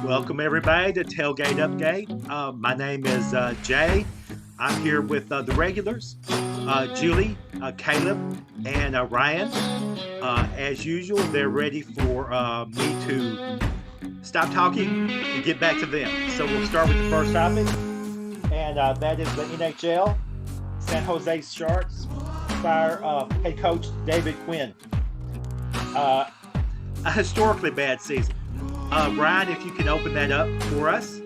Welcome everybody to Tailgate Upgate. My name is Jay. I'm here with the regulars, Julie, Caleb, and Ryan. As usual, they're ready for me to stop talking and get back to them. So we'll start with the first topic, and that is the NHL. San Jose Sharks fire head coach David Quinn. A historically bad season. Ryan, if you can open that up for us.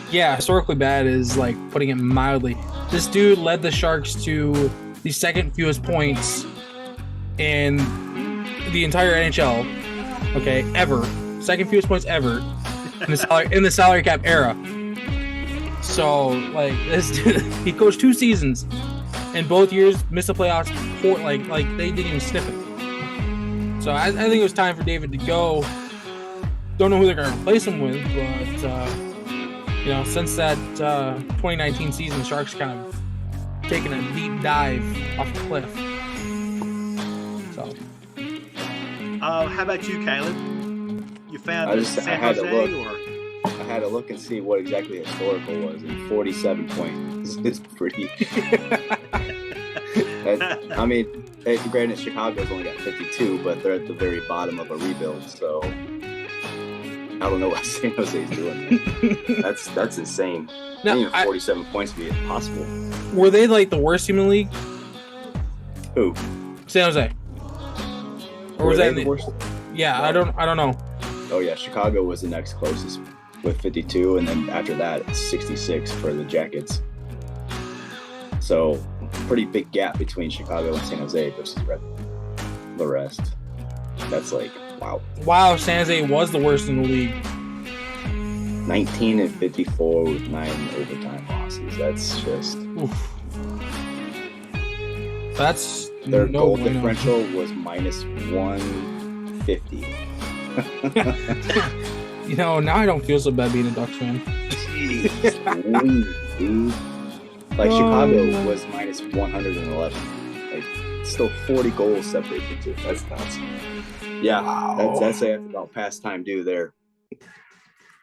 Yeah, historically bad is like putting it mildly. This dude led the Sharks to the second fewest points in the entire NHL. Okay, ever. Second fewest points ever in the salary cap era. So, like, this dude, he coached 2 seasons, and both years missed the playoffs. Like they didn't even sniff it. So I think it was time for David to go. Don't know who they're going to replace him with, but since that 2019 season, the Sharks kind of taken a deep dive off the cliff. So, how about you, Caleb? You found I San had Jose, to look. or I had to look and see what exactly historical was, and 47 points is pretty. I mean, granted, Chicago's only got 52, but they're at the very bottom of a rebuild, so I don't know what San Jose's doing. That's insane. Now, Even 47 points would be impossible. Were they like the worst team in the league? Who? San Jose. Or was that the worst? Yeah, no. I don't know. Oh yeah, Chicago was the next closest with 52, and then after that, it's 66 for the Jackets. So, pretty big gap between Chicago and San Jose versus the rest. That's like, wow. Wow, San Jose was the worst in the league. 19 and 54 with 9 overtime losses. That's just... Oof. That's their goal differential was minus 150. Now I don't feel so bad being a Ducks fan. Jeez, dude. Like, Chicago was minus 111. Like, still 40 goals separate the two. That's nuts. Yeah, wow. That's about past time due there.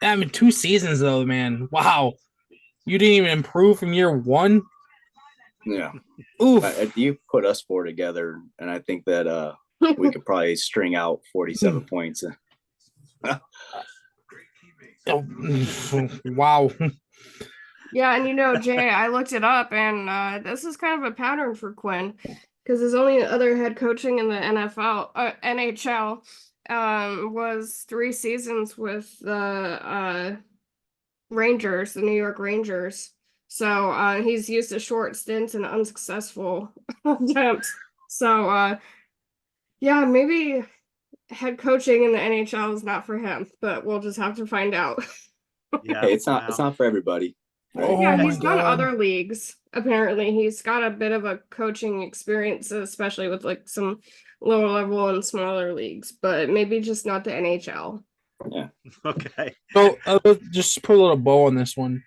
I mean, 2 seasons, though, man. Wow. You didn't even improve from year 1? Yeah. Oof. You put us 4 together, and I think that we could probably string out 47 points. Wow. Yeah, and Jay, I looked it up, and this is kind of a pattern for Quinn, because his only other head coaching in the NHL was 3 seasons with the Rangers, the New York Rangers. So he's used to short stints and unsuccessful attempts. So yeah, maybe head coaching in the NHL is not for him, but we'll just have to find out. yeah, Hey, it's not for everybody. Right? Oh, yeah, my he's done God. other leagues. Apparently, he's got a bit of a coaching experience, especially with like some lower level and smaller leagues, but maybe just not the NHL. Yeah. Okay. So just put a little bow on this one.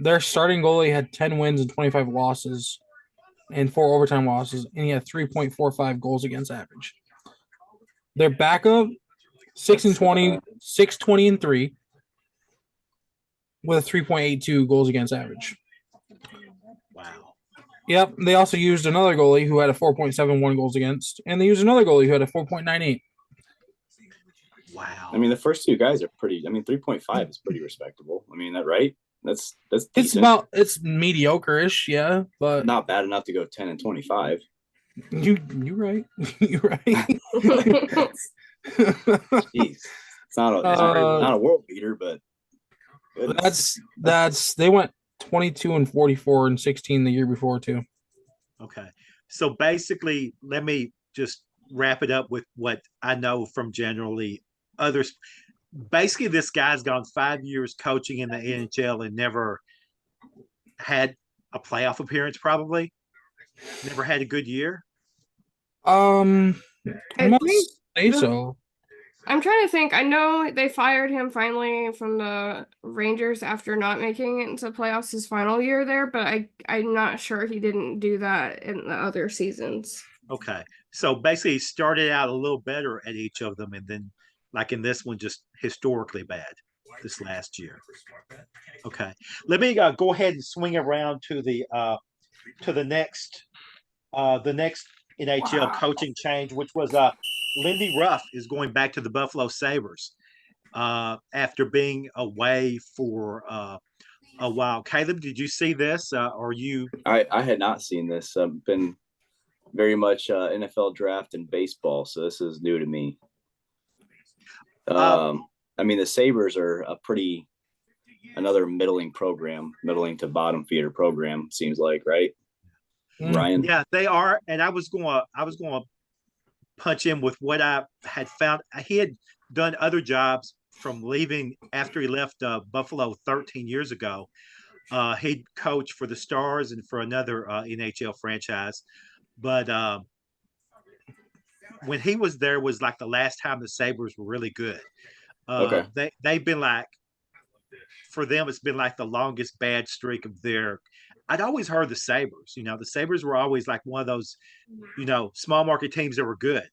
Their starting goalie had 10 wins and 25 losses and 4 overtime losses, and he had 3.45 goals against average. Their backup, 6-20 and 3. With a 3.82 goals against average. Wow. Yep. They also used another goalie who had a 4.71 goals against, and they used another goalie who had a 4.98. Wow. I mean, the first 2 guys are pretty. I mean, 3.5 is pretty respectable. I mean, that right? That's decent. It's mediocre-ish, yeah, but not bad enough to go 10 and 25. You right. You're right. Jeez, it's not a world beater, but. That's they went 22 and 44 and 16 the year before too. Okay. So basically, let me just wrap it up with what I know from generally others. Basically, this guy's gone 5 years coaching in the NHL and never had a playoff appearance, probably. Never had a good year. I must say the- so. I'm trying to think. I know they fired him finally from the Rangers after not making it into playoffs his final year there, but I'm not sure he didn't do that in the other seasons. Okay. So basically, he started out a little better at each of them, and then, like in this one, just historically bad. this last year. Okay, let me go ahead and swing around to the next NHL coaching change, which was Lindy Ruff is going back to the Buffalo Sabres after being away for a while. Caleb, did you see this? Or you? I had not seen this. I've been very much NFL draft and baseball, so this is new to me. I mean, the Sabres are another middling to bottom feeder program, seems like, right? Ryan? Yeah, they are. And I was gonna punch in with what I had found. He had done other jobs from leaving after he left Buffalo 13 years ago. He'd coached for the Stars and for another NHL franchise. But when he was there was like the last time the Sabres were really good. Okay. They've been like, for them, it's been like the longest bad streak of their. I'd always heard the Sabres. The Sabres were always like one of those, small market teams that were good,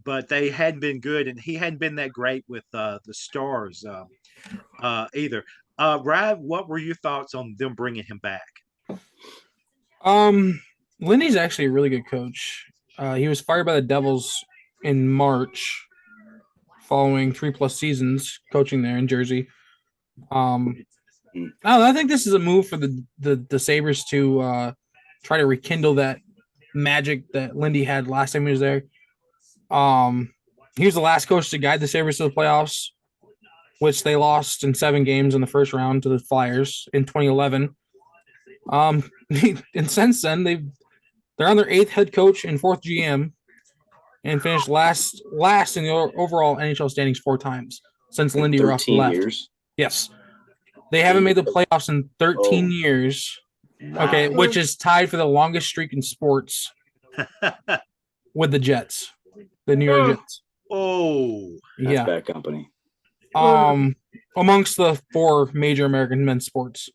but they hadn't been good, and he hadn't been that great with the Stars either. Ryan, what were your thoughts on them bringing him back? Lindy's actually a really good coach. He was fired by the Devils in March, following 3+ seasons coaching there in Jersey. I think this is a move for the Sabres to try to rekindle that magic that Lindy had last time he was there. He was the last coach to guide the Sabres to the playoffs, which they lost in 7 games in the first round to the Flyers in 2011. And since then they're on their 8th head coach and 4th GM, and finished last in the overall NHL standings 4 times since Lindy Ruff left. Years. Yes. They haven't made the playoffs in 13 years. Wow. Okay, which is tied for the longest streak in sports with the Jets, the New York Jets. Oh, that's bad company. Amongst the 4 major American men's sports.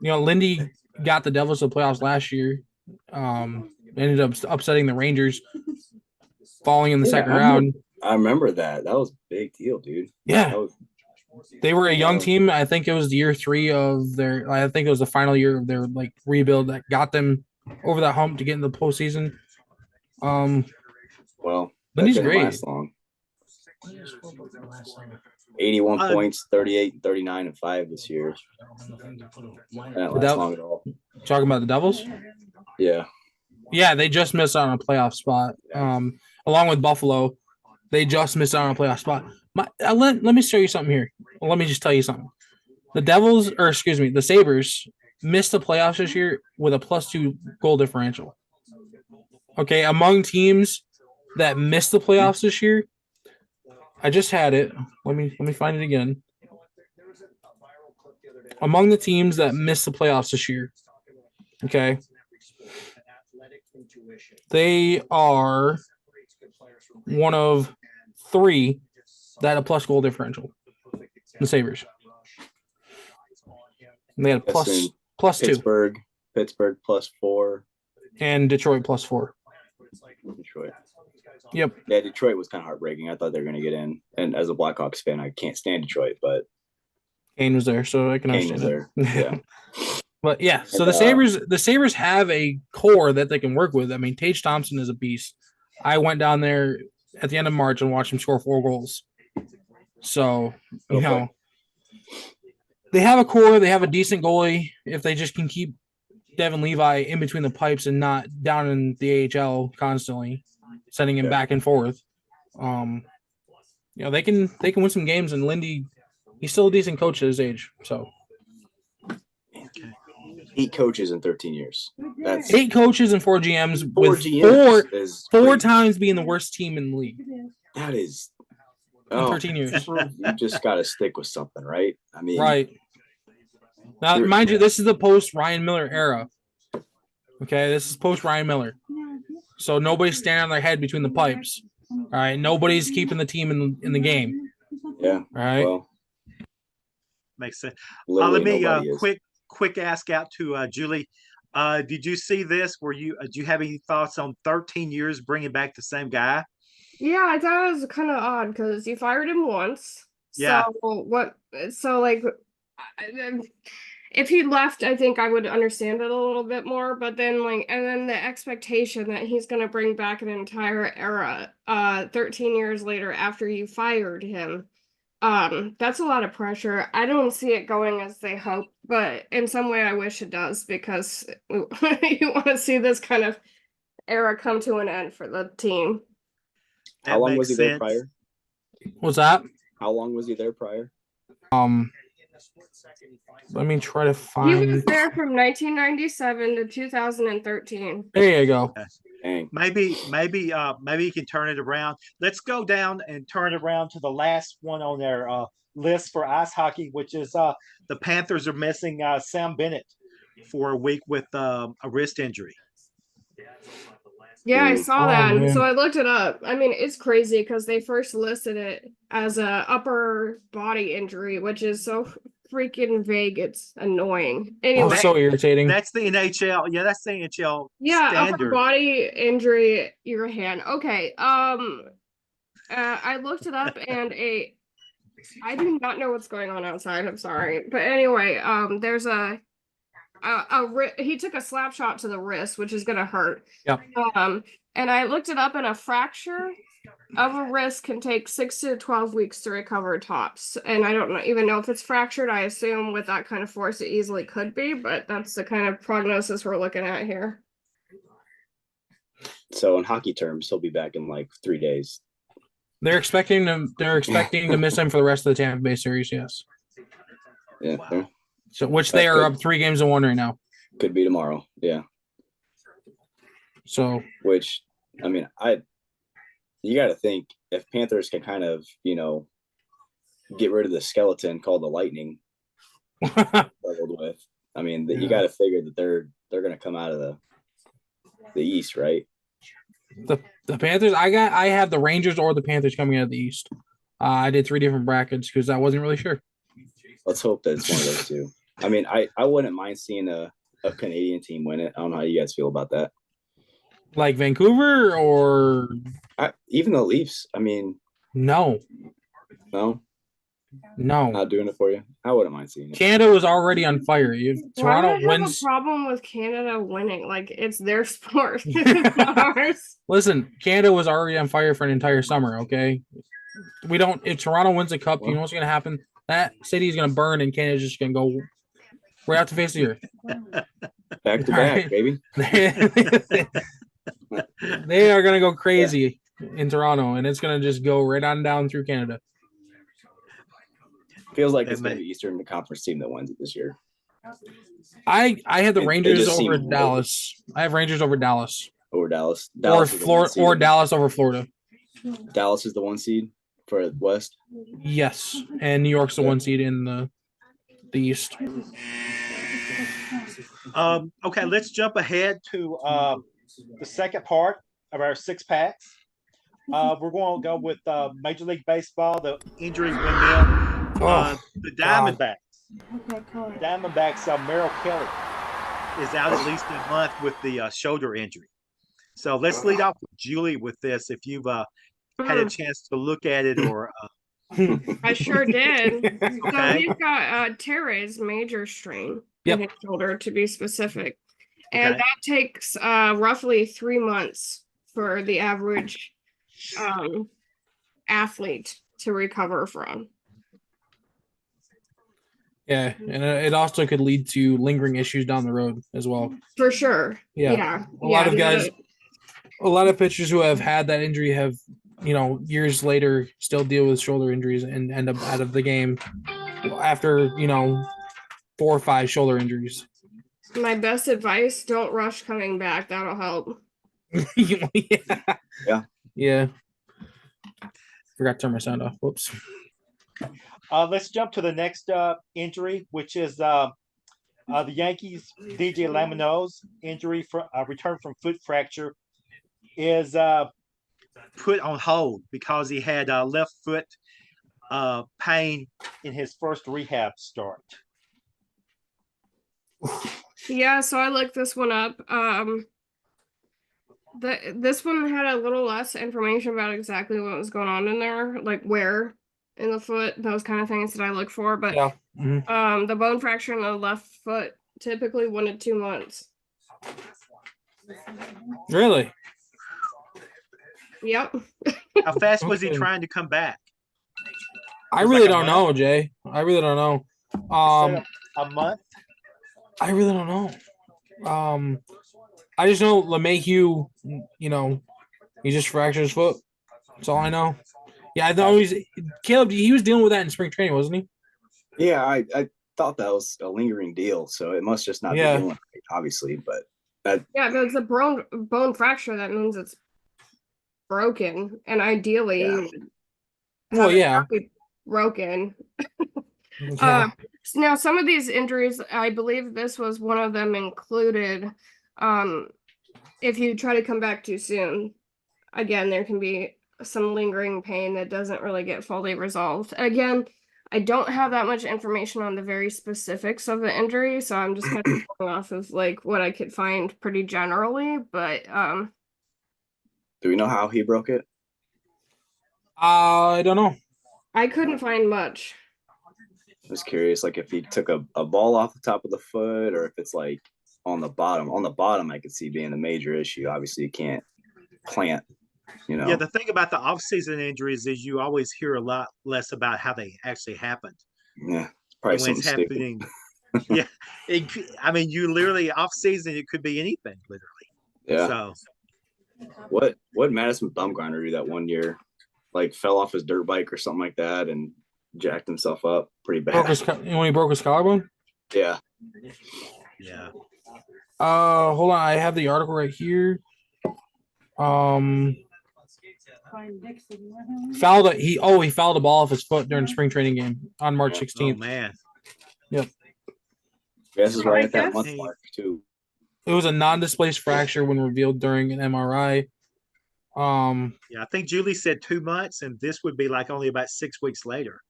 Lindy got the Devils to the playoffs last year. Ended up upsetting the Rangers, falling in the second round. I remember that. That was a big deal, dude. Yeah. They were a young team. I think it was year 3 of their. I think it was the final year of their rebuild that got them over that hump to get in the postseason. Well, Lindy's great. Last long. 81 points, 38, 39, and 5 this year. Not last long at all. Talking about the Devils? Yeah. Yeah, they just missed out on a playoff spot. Along with Buffalo, they just missed out on a playoff spot. Let me show you something here. Let me just tell you something. The Sabres missed the playoffs this year with a +2 goal differential. Okay, among teams that missed the playoffs this year, I just had it. Let me find it again. Among the teams that missed the playoffs this year, okay, they are one of 3 that had a plus goal differential. The Sabres. And they had a plus 2. Pittsburgh +4. And Detroit +4. Detroit. Yep. Yeah, Detroit was kind of heartbreaking. I thought they were going to get in. And as a Blackhawks fan, I can't stand Detroit, but Kane was there, so I can understand there. Yeah. But yeah, so the Sabres have a core that they can work with. I mean, Tage Thompson is a beast. I went down there at the end of March and watched him score 4 goals. So, they have a core. They have a decent goalie. If they just can keep Devin Levi in between the pipes and not down in the AHL constantly, sending him back and forth, they can win some games. And Lindy, he's still a decent coach at his age. So 8 coaches in 13 years. That's 8 coaches and 4 GMs with GMs four times being the worst team in the league. That is in 13 years. You just got to stick with something, right? I mean, right. Now, mind you, this is the post Ryan Miller era. Okay, this is post Ryan Miller. So nobody's standing on their head between the pipes. All right, nobody's keeping the team in the game. Yeah. All right. Well, makes sense. Let me quick ask out to Julie. Did you see this? Do you have any thoughts on 13 years bringing back the same guy? Yeah, I thought it was kind of odd because you fired him once. So Yeah, what? So like, if he left, I think I would understand it a little bit more. But then like, and then the expectation that he's gonna bring back an entire era, 13 years later after you fired him, that's a lot of pressure. I don't see it going as they hope, but in some way, I wish it does because you want to see this kind of era come to an end for the team. How that long was makes he there sense. prior? What's that? How long was he there prior? Um, let me try to He was find. there from 1997 to 2013. There you go. Dang. Maybe you can turn it around. Let's go down and turn it around to the last one on their list for ice hockey, which is the Panthers are missing Sam Bennett for a week with a wrist injury. Yeah, I Ooh. saw Oh that. So man. I looked it up. I mean, it's crazy because they first listed it as a upper body injury, which is so freaking vague. It's annoying. Oh, Anyway, That so irritating. that's the NHL. Yeah, that's the NHL yeah, upper standard. body injury, your hand. Okay. I looked it up and I do not know what's going on outside. I'm sorry, but anyway, there's he took a slap shot to the wrist, which is gonna hurt. Yep. Um, and I looked it up, and a fracture of a wrist can take 6 to 12 weeks to recover tops. And I don't even know if it's fractured. I assume with that kind of force, it easily could be, but that's the kind of prognosis we're looking at here. So in hockey terms, he'll be back in like 3 days. They're expecting to miss him for the rest of the Tampa Bay series. Yes. Yeah. Wow. So which they are up 3-1 right now. Could be tomorrow. Yeah. So Which, I mean, you got to think if Panthers can kind of, get rid of the skeleton called the Lightning struggled with. I mean, you got to figure that they're going to come out of the East, right? the Panthers, I have the Rangers or the Panthers coming out of the East. I did 3 different brackets because I wasn't really sure. Let's hope that it's one of those two. I mean, I wouldn't mind seeing a Canadian team win it. I don't know how you guys feel about that. Like Vancouver or even the Leafs. I mean, no, not doing it for you. I wouldn't mind seeing it. Canada was already on fire. If Why Toronto would I have wins, a problem with Canada winning? Like it's their sport, it's not ours. listen, Canada was already on fire for an entire summer. Okay, we don't. If Toronto wins a cup, you know what's going to happen? That city is going to burn, and Canada's just going to go right off the face of the earth. Back to back, baby. They are going to go crazy in Toronto, and it's going to just go right on down through Canada. Feels like it's going to be Eastern Conference team that wins it this year. I have the Rangers just over seem- Dallas. I have Rangers over Dallas. Over Dallas. Or Dallas is the one Florida seed. or Dallas over Florida. Dallas is the 1 seed for West. Yes, and New York's the 1 seed in the East. Okay, let's jump ahead to the second part of our 6-packs. We're going to go with Major League Baseball, the injury windmill, the Diamondbacks. Diamondbacks, Merrill Kelly is out at least a month with the shoulder injury. So let's lead off with Julie with this. If you've had a chance to look at it or I sure did. So Okay. he's got teres major strain in his shoulder, to be specific, and Okay. that takes roughly 3 months for the average athlete to recover from. Yeah, and it also could lead to lingering issues down the road as well. For sure. Yeah. A lot of guys, a lot of pitchers who have had that injury have, years later still deal with shoulder injuries and end up out of the game after, 4 or 5 shoulder injuries. My best advice, don't rush coming back. That'll help. Yeah. Forgot to turn my sound off. Whoops. Let's jump to the next injury, which is the Yankees' DJ LeMahieu's injury for return from foot fracture is put on hold because he had left foot pain in his first rehab start. Yeah, so I looked this one up. This one had a little less information about exactly what was going on in there, like where in the foot, those kind of things that I look for. But Yeah. Mhm. the bone fracture in the left foot typically 1 to 2 months. Really? Yep. How fast was he Okay. trying to come back? I was really like a don't month? know, Jay. I really don't know. He said Um, a month. I really don't know. I just know LeMahieu, you know, he just fractured his foot. That's all I know. Yeah, I know he's Caleb. He was dealing with that in spring training, wasn't he? Yeah, I thought that was a lingering deal, so it must just not be Yeah. healing, right, obviously. But that, Yeah, if it's a bone fracture, that means it's broken, and ideally yeah, you would Well, have it yeah. not be broken. Yeah. Now some of these injuries, I believe this was one of them included. Um, if you try to come back too soon, again, there can be some lingering pain that doesn't really get fully resolved. Again, I don't have that much information on the very specifics of the injury, so I'm just kind of going off of like what I could find pretty generally. But do we know how he broke it? I don't know. I couldn't find much. I was curious, like if he took a ball off the top of the foot, or if it's like on the bottom. On the bottom, I could see being a major issue. Obviously, you can't plant, you Yeah, know. the thing about the off-season injuries is you always hear a lot less about how they actually happened. Yeah, it's probably And when something it's stupid. happening, yeah, I mean, you literally off-season, it could be anything, literally. Yeah. So, What Madison Bumgarner do that one year? Like fell off his dirt bike or something like that and jacked himself up pretty Broke bad. his when he broke his collarbone. Yeah. yeah. Hold on. I have the article right here. Um, he fouled a ball off his foot during spring training game on March Yeah. 16th. Oh, man. Yep. This is right I at that guess month mark too. It was a non-displaced fracture when revealed during an MRI. Yeah, I think Julie said 2 months, and this would be like only about 6 weeks later.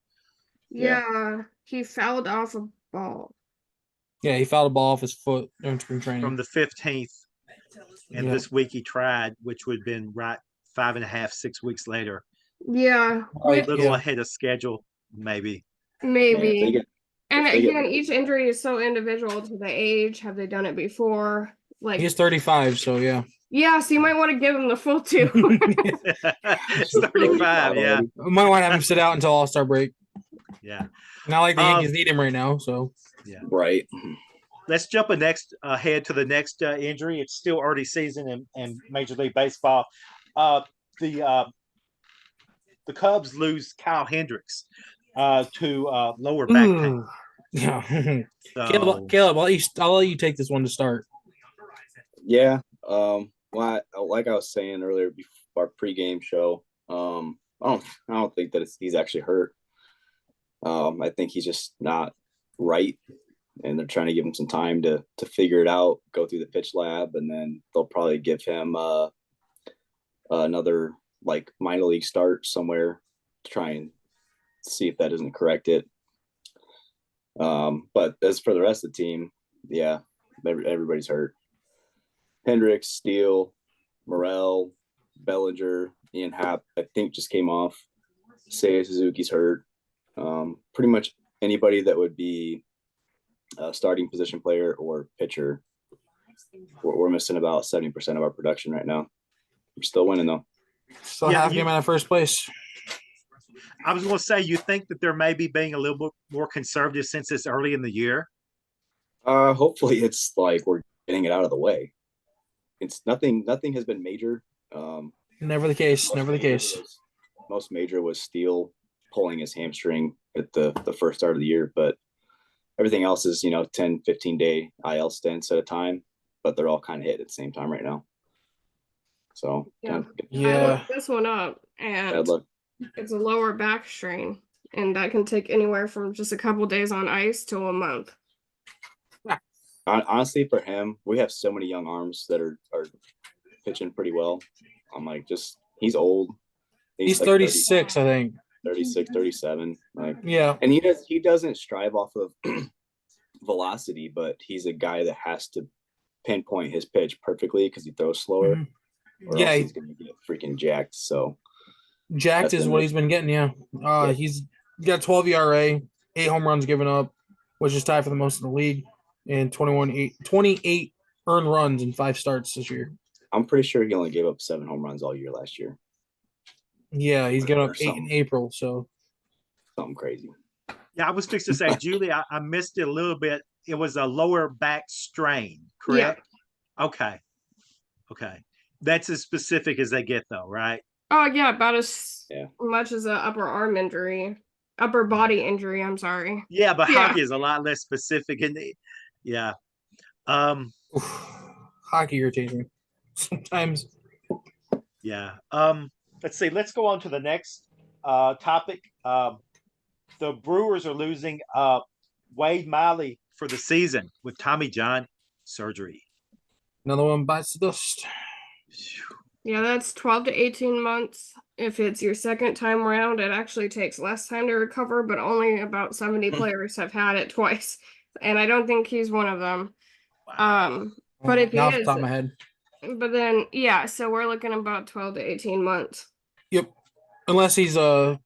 Yeah. yeah, he fouled off a ball. Yeah, he fouled a ball off his foot during spring From training. the 15th, and Yeah. this week he tried, which would have been right 5.5, 6 weeks later. Yeah, A Right. little Yeah. ahead of schedule, maybe. Man, maybe. And if they get again, each injury is so individual to the age. Have they done it before? Like, He's 35, so yeah. yeah, so you might want to give him the full two. It's 35, yeah. Might want to have him sit out until All-Star break. Yeah. Not like the Yankees need him right now, so Yeah. right. Let's jump ahead to the next injury. It's still early season in Major League Baseball. The Cubs lose Kyle Hendricks to lower back pain. Yeah. So, Caleb, I'll let you take this one to start. Yeah. Well, like I was saying earlier before our pregame show, I don't think that he's actually hurt. I think he's just not right, and they're trying to give him some time to figure it out, go through the pitch lab, and then they'll probably give him another like minor league start somewhere to try and see if that doesn't correct it. But as for the rest of the team, yeah, everybody's hurt. Hendricks, Steele, Morel, Bellinger, Ian Happ, I think just came off. Seiya Suzuki's hurt. Pretty much anybody that would be a starting position player or pitcher, we're missing about 70% of our production right now. We're still winning though. Still half game out of first place. I was going to say, you think that they're maybe being a little bit more conservative since it's early in the year? Hopefully it's like we're getting it out of the way. It's nothing has been major. Never the case. Most major was Steele pulling his hamstring at the first start of the year, but everything else is 10 15 day IL stints at a time, but they're all kind of hit at the same time right now. So Yeah. Yeah. I looked this one up, and it's a lower back strain, and that can take anywhere from just a couple days on ice to a month. Honestly, for him, we have so many young arms that are pitching pretty well. I'm like, he's old. He's like 36, I think. 36, 37. Like, yeah. And he doesn't strive off of velocity, but he's a guy that has to pinpoint his pitch perfectly because he throws slower. or Yeah, else he's going to get freaking jacked. So jacked is what he's been getting. Yeah, Yeah. he's got 12 ERA, 8 home runs given up, which is tied for the most in the league, and 28 earned runs in 5 starts this year. I'm pretty sure he only gave up 7 home runs all year last year. Yeah, he's given up Or 8 in something. April. So Something crazy. Yeah, I was fixed to say, Julie, I missed it a little bit. It was a lower back strain, Yeah. correct? Okay. Okay. That's as specific as they get, though, right? Oh yeah, about as Yeah. much as a upper body injury. I'm sorry. Yeah, but Yeah. hockey is a lot less specific. Yeah. hockey irritates me sometimes. Yeah. Let's see. Let's go on to the next topic. The Brewers are losing Wade Miley for the season with Tommy John surgery. Another one bites the dust. Yeah, that's 12 to 18 months. If it's your second time around, it actually takes less time to recover, but only about 70 players have had it twice. And I don't think he's one of them. But if he Not off the is, top of my head. but then yeah, so we're looking about 12 to 18 months. Yep. Unless he's a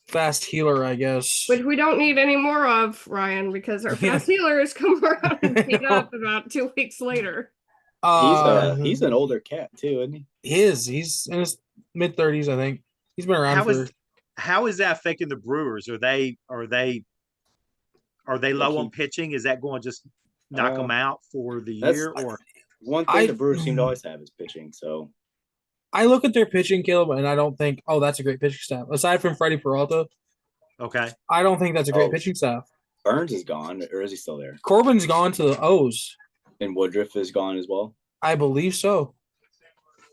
fast healer, I guess. Which we don't need any more of, Ryan, because our fast healers come around and beat up about 2 weeks later. He's an older cat too, isn't he? He's in his mid-30s, I think. He's been around how is that affecting the Brewers? Are they low on pitching? Is that going to just knock them out for the year? Or one thing the Brewers seem to always have is pitching. So I look at their pitching, Caleb, and I don't think, oh, that's a great pitching staff. Aside from Freddie Peralta, okay, I don't think that's a great pitching staff. Burns is gone, or is he still there? Corbin's gone to the O's. And Woodruff is gone as well? I believe so.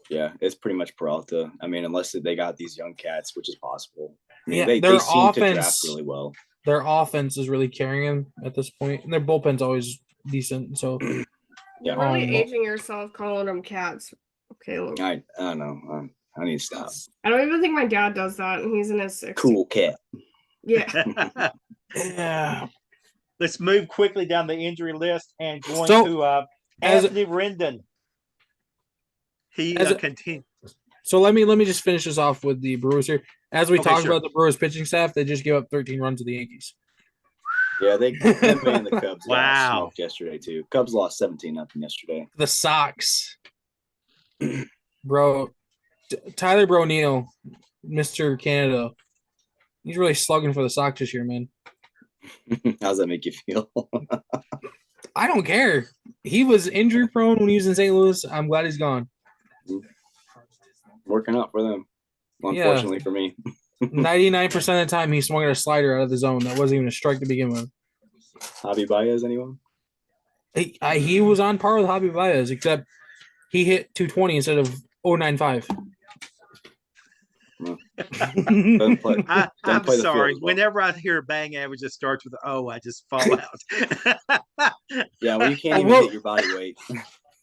Yeah, it's pretty much Peralta. I mean, unless they got these young cats, which is possible. I mean, Yeah, they their seem to draft offense really well. Their offense is really carrying him at this point, and their bullpen's always decent. So Yeah. You're really aging yourself calling them cats. Okay, look. I don't know. I need to stop. I don't even think my dad does that, and he's in his 60s. Cool cat. Yeah. yeah. Let's move quickly down the injury list and going to Anthony Rendon. He continued. So let me just finish this off with the Brewers here. As we talk about the Brewers pitching staff, they just gave up 13 runs to the Yankees. Yeah, they and the Cubs got smoked yesterday too. Cubs lost 17-0 yesterday. The Sox, bro. Tyler O'Neill, Mr. Canada, he's really slugging for the Sox this year, man. How's that make you feel? I don't care. He was injury prone when he was in St. Louis. I'm glad he's gone. Working out for them, unfortunately for me. 99% of the time, he swung at a slider out of the zone. That wasn't even a strike to begin with. Javi Baez, anyone? He was on par with Javi Baez, except he hit 220 instead of 095. I'm sorry. Whenever I hear a bang average that starts with O, I just fall out. Yeah, well, you can't even hit your body weight.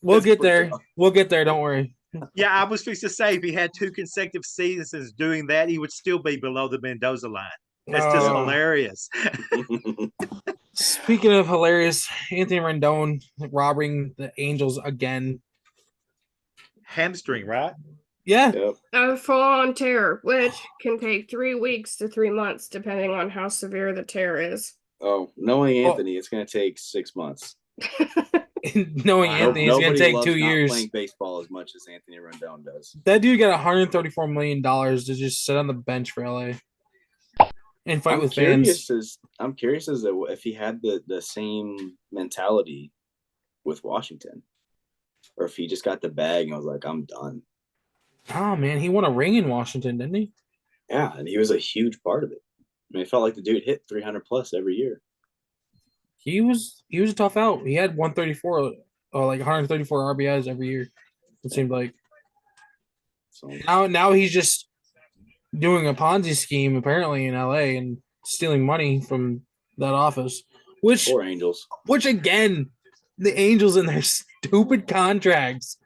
We'll get there. We'll get there. Don't worry. Yeah, I was fixed to say if he had 2 consecutive seasons doing that, he would still be below the Mendoza line. That's just hilarious. Speaking of hilarious, Anthony Rendon robbing the Angels again. Hamstring, right? Yeah. Yep. A full-on tear, which can take 3 weeks to 3 months, depending on how severe the tear is. Oh, knowing Anthony, it's going to take 6 months. Knowing Anthony, it's going to take 2 years. Playing baseball as much as Anthony Rendon does. That dude got $134 million to just sit on the bench for LA and fight with fans. I'm curious as to if he had the same mentality with Washington, or if he just got the bag and was like, "I'm done." Oh man, he won a ring in Washington, didn't he? Yeah, and he was a huge part of it. I mean, it felt like the dude hit 300 plus every year. He was a tough out. He had 134, like 134 RBIs every year. It seemed like. So now he's just doing a Ponzi scheme apparently in LA and stealing money from that office. Poor Angels. Which again, the Angels and their stupid contracts.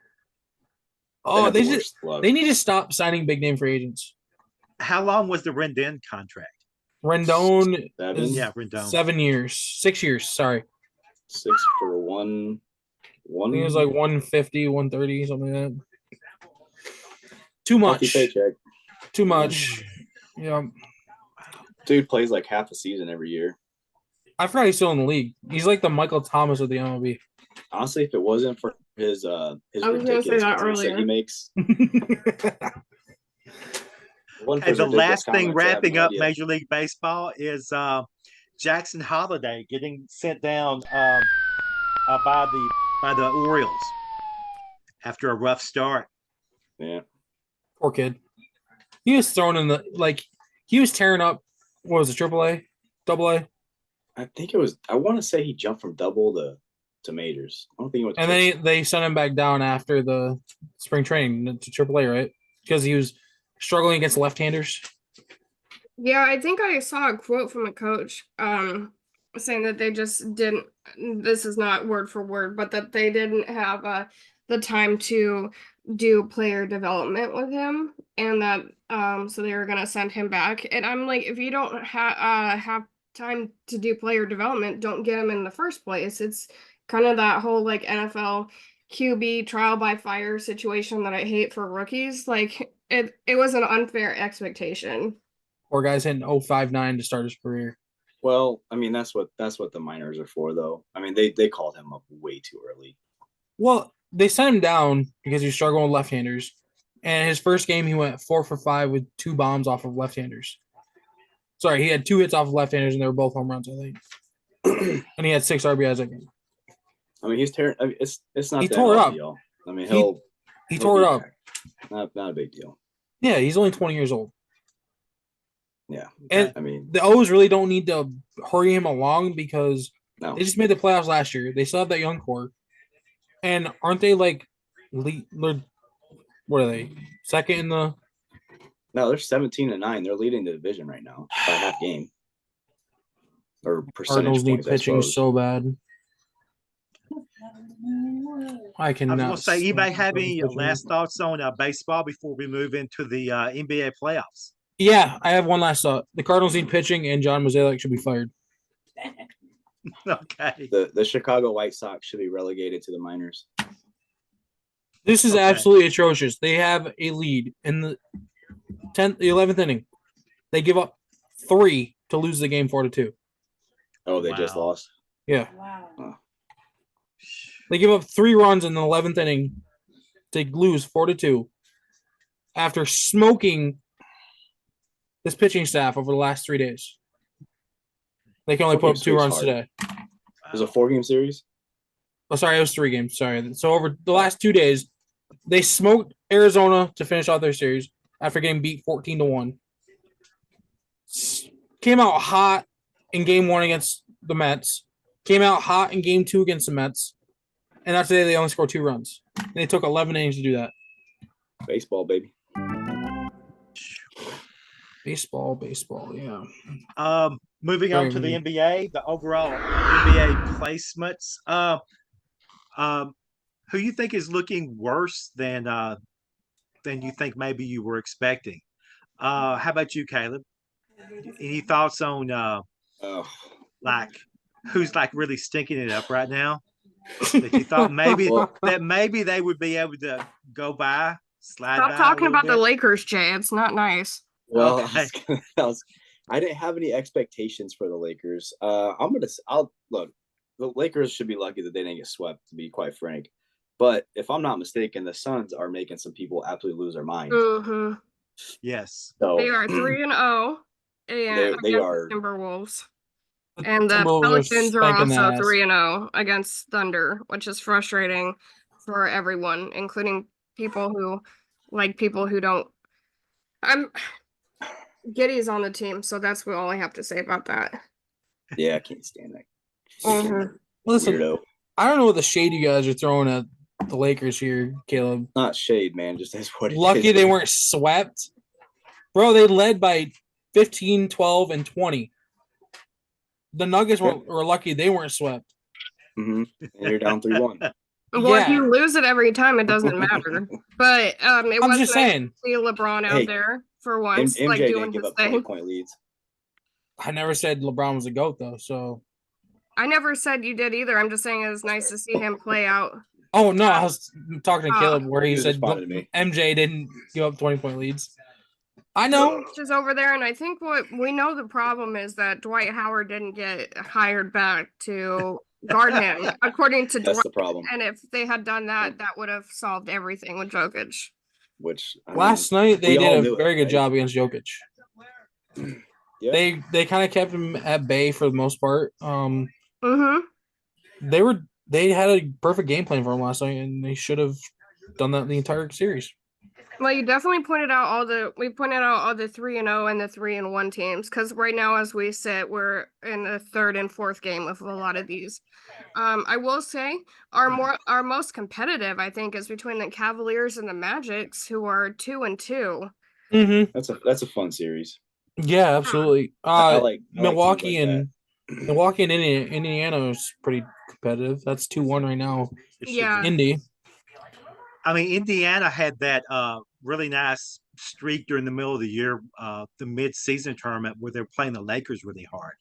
Oh, they need to stop signing big name free agents. How long was the Rendon contract? Rendon, 7 years, 6 years. Sorry, 6 for one. I think it was like 150, 130, something like that. Too Healthy much. paycheck. Too much. Yeah. Dude plays like half a season every year. I forgot he's still in the league. He's like the Michael Thomas of the MLB. Honestly, if it wasn't for his I was gonna say ridiculous that comments that earlier. he makes, Okay, the last thing wrapping up Major League Baseball is Jackson Holiday getting sent down by the Orioles after a rough start. Yeah. Poor kid. He was thrown in the he was tearing up. What was it? AAA, AA, I think it was. I want to say he jumped from double to majors. I don't think it was. and they sent him back down after the spring training to AAA, right? Because he was struggling against left-handers. Yeah, I think I saw a quote from a coach saying that they just didn't, this is not word for word, but that they didn't have the time to do player development with him, and that so they were gonna send him back. And I'm like, if you don't have time to do player development, don't get him in the first place. It's kind of that whole like NFL QB trial by fire situation that I hate for rookies. Like it was an unfair expectation. Poor guy's hitting 0.59 to start his career. Well, I mean that's what the minors are for, though. I mean they called him up way too early. Well, they sent him down because he was struggling with left-handers, and his first game he went 4 for 5 with 2 bombs off of left-handers. Sorry, he had 2 hits off of left-handers, and they were both home runs, I think. And he had 6 RBIs that game. I mean, he's tearing. I mean, it's not. He that tore it up. deal. I mean, he tore it up. Not a big deal. Yeah, he's only 20 years old. Yeah, and I mean, the O's really don't need to hurry him along because no. they just made the playoffs last year. They still have that young core, and aren't they like lead? What are they? Second in the? No, they're 17-9. They're leading the division right now by half game. Or percentage Cardinals need points, pitching so bad. I cannot. I was going to say, eBay have any last thoughts on baseball before we move into the NBA playoffs? Yeah, I have one last thought. The Cardinals need pitching, and John Mozeliak should be fired. Okay. The Chicago White Sox should be relegated to the minors. This is absolutely atrocious. They have a lead in the 11th inning. They give up 3 to lose the game 4-2. Oh, they just lost? Yeah. Wow. Oh. They give up 3 runs in the 11th inning to lose 4-2 after smoking this pitching staff over the last 3 days. They can only put up 2 runs today. It was a 4-game series? Oh, sorry, it was 3 games. Sorry. So over the last 2 days, they smoked Arizona to finish out their series after getting beat 14-1. Came out hot in game 1 against the Mets. Came out hot in game 2 against the Mets. And after that, they only scored 2 runs. And they took 11 innings to do that. Baseball, baby. Baseball, yeah. Moving on to the NBA, the overall NBA placements. Who you think is looking worse than you think maybe you were expecting? How about you, Caleb? Any thoughts on like who's like really stinking it up right now? That you thought maybe they would be able to go by, slide Stop by. talking about the bit? Lakers, Jay. It's not nice. Well, Okay. I didn't have any expectations for the Lakers. I'll look. The Lakers should be lucky that they didn't get swept, to be quite frank. But if I'm not mistaken, the Suns are making some people absolutely lose their minds. Mm-hmm. Yes. So They are 3-0, and they are Timberwolves. And the Timberwolves Pelicans are spanking also that ass. 3-0 against Thunder, which is frustrating for everyone, including people who don't. Giddy's on the team, so that's all I have to say about that. Yeah, I can't stand that. Mhm. Listen, Weirdo. I don't know what the shade you guys are throwing at the Lakers here, Caleb. Not shade, man. Just as what it Lucky is. they weren't swept. Bro, they led by 15, 12, and 20. The Nuggets were lucky they weren't swept. Mm-hmm. And you're down 3-1. Well, if Yeah. you lose it every time, it doesn't matter. But it was just nice saying. to see LeBron out Hey, there for once, MJ like didn't doing give his up thing. 20-point leads. I never said LeBron was a GOAT, though, so. I never said you did either. I'm just saying it was nice to see him play out. Oh no, I was talking to Oh. Caleb where he He was said responding to me. MJ didn't give up 20-point leads. I know. Just over there, and I think what we know the problem is that Dwight Howard didn't get hired back to guard him, according to That's Dwight. the problem. And if they had done that, that would have solved everything with Jokic. Which Last night they we all did knew a very it, good right? job against Jokic. Yeah. They kind of kept him at bay for the most part. Mm-hmm. They had a perfect game plan for him last night, and they should have done that the entire series. Well, you definitely pointed out all the 3-0 and the 3-1 teams, because right now, as we sit, we're in the third and fourth game of a lot of these. I will say our most competitive, I think, is between the Cavaliers and the Magics, who are 2-2. Mm-hmm. That's a fun series. Yeah, absolutely. I like Milwaukee like and Milwaukee and Indiana is pretty competitive. That's 2-1 right now. Yeah. Indy. I mean, Indiana had that really nice streak during the middle of the year, the mid-season tournament where they're playing the Lakers really hard.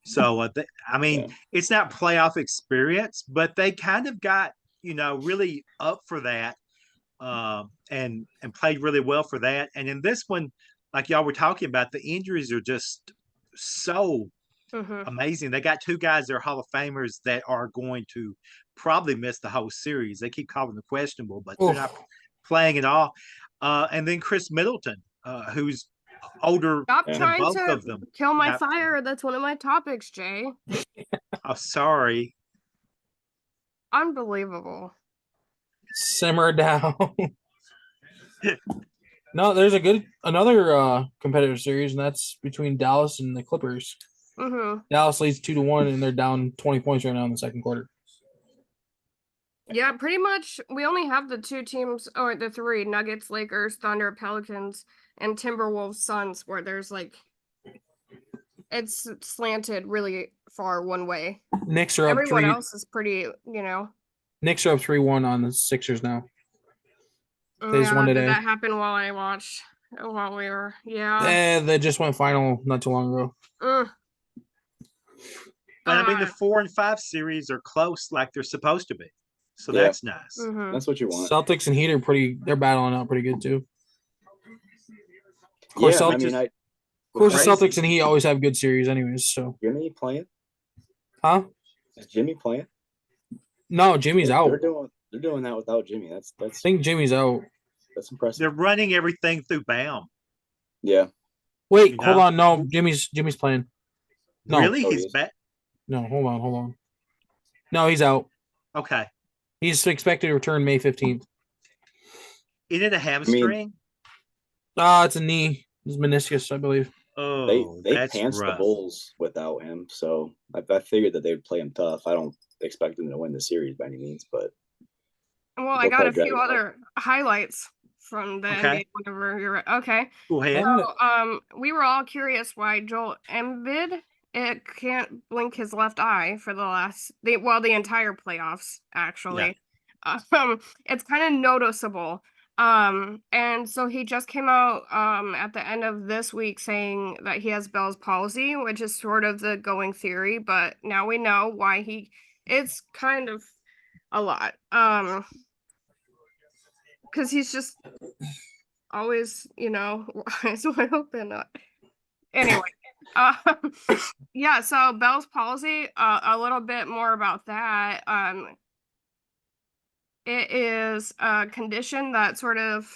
So, it's not playoff experience, but they kind of got really up for that, and played really well for that. And in this one, like y'all were talking about, the injuries are just so amazing. They got two guys that are Hall of Famers that are going to probably miss the whole series. They keep calling them questionable, but they're not playing at all. And then Chris Middleton, who's older Stop than trying both to of them. kill my fire. That's one of my topics, Jay. Oh, sorry. Unbelievable. Simmer down. No, there's another competitive series, and that's between Dallas and the Clippers. Mm-hmm. Dallas leads 2-1, and they're down 20 points right now in the second quarter. Yeah, pretty much. We only have the two teams, or the three: Nuggets, Lakers, Thunder, Pelicans, and Timberwolves, Suns, where there's it's slanted really far one way. Knicks are up Everyone else is pretty, Knicks are up 3-1 on the Sixers now. They just won Did today. that happen while we were? Yeah. They just went final not too long ago. But I mean, the 4 and 5 series are close, like they're supposed to be. So that's nice. Mm-hmm. That's what you want. Celtics and Heat are they're battling out pretty good too. Of course, the Celtics and Heat always have good series, anyways. So Jimmy playing? Huh? Is Jimmy playing? No, Jimmy's out. They're doing that without Jimmy. That's I think Jimmy's out. That's impressive. They're running everything through Baum. Yeah. Wait, hold on. No, Jimmy's playing. No, really, he's back. No, hold on. No, he's out. Okay. He's expected to return May 15th. Is it a hamstring? It's a knee. It's meniscus, I believe. Oh, they that's pantsed rough. the Bulls without him, so I figured that they would play him tough. I don't expect them to win the series by any means, but I got a few other highlights from the NBA whenever you're ready. Okay. Go ahead. So, we were all curious why Joel Embiid can't blink his left eye for the entire playoffs, actually. Yeah. It's kind of noticeable. And so he just came out at the end of this week saying that he has Bell's palsy, which is sort of the going theory, but now we know why it's kind of a lot. Because he's just always, eyes wide open. Anyway. Yeah, so Bell's palsy, a little bit more about that. It is a condition that sort of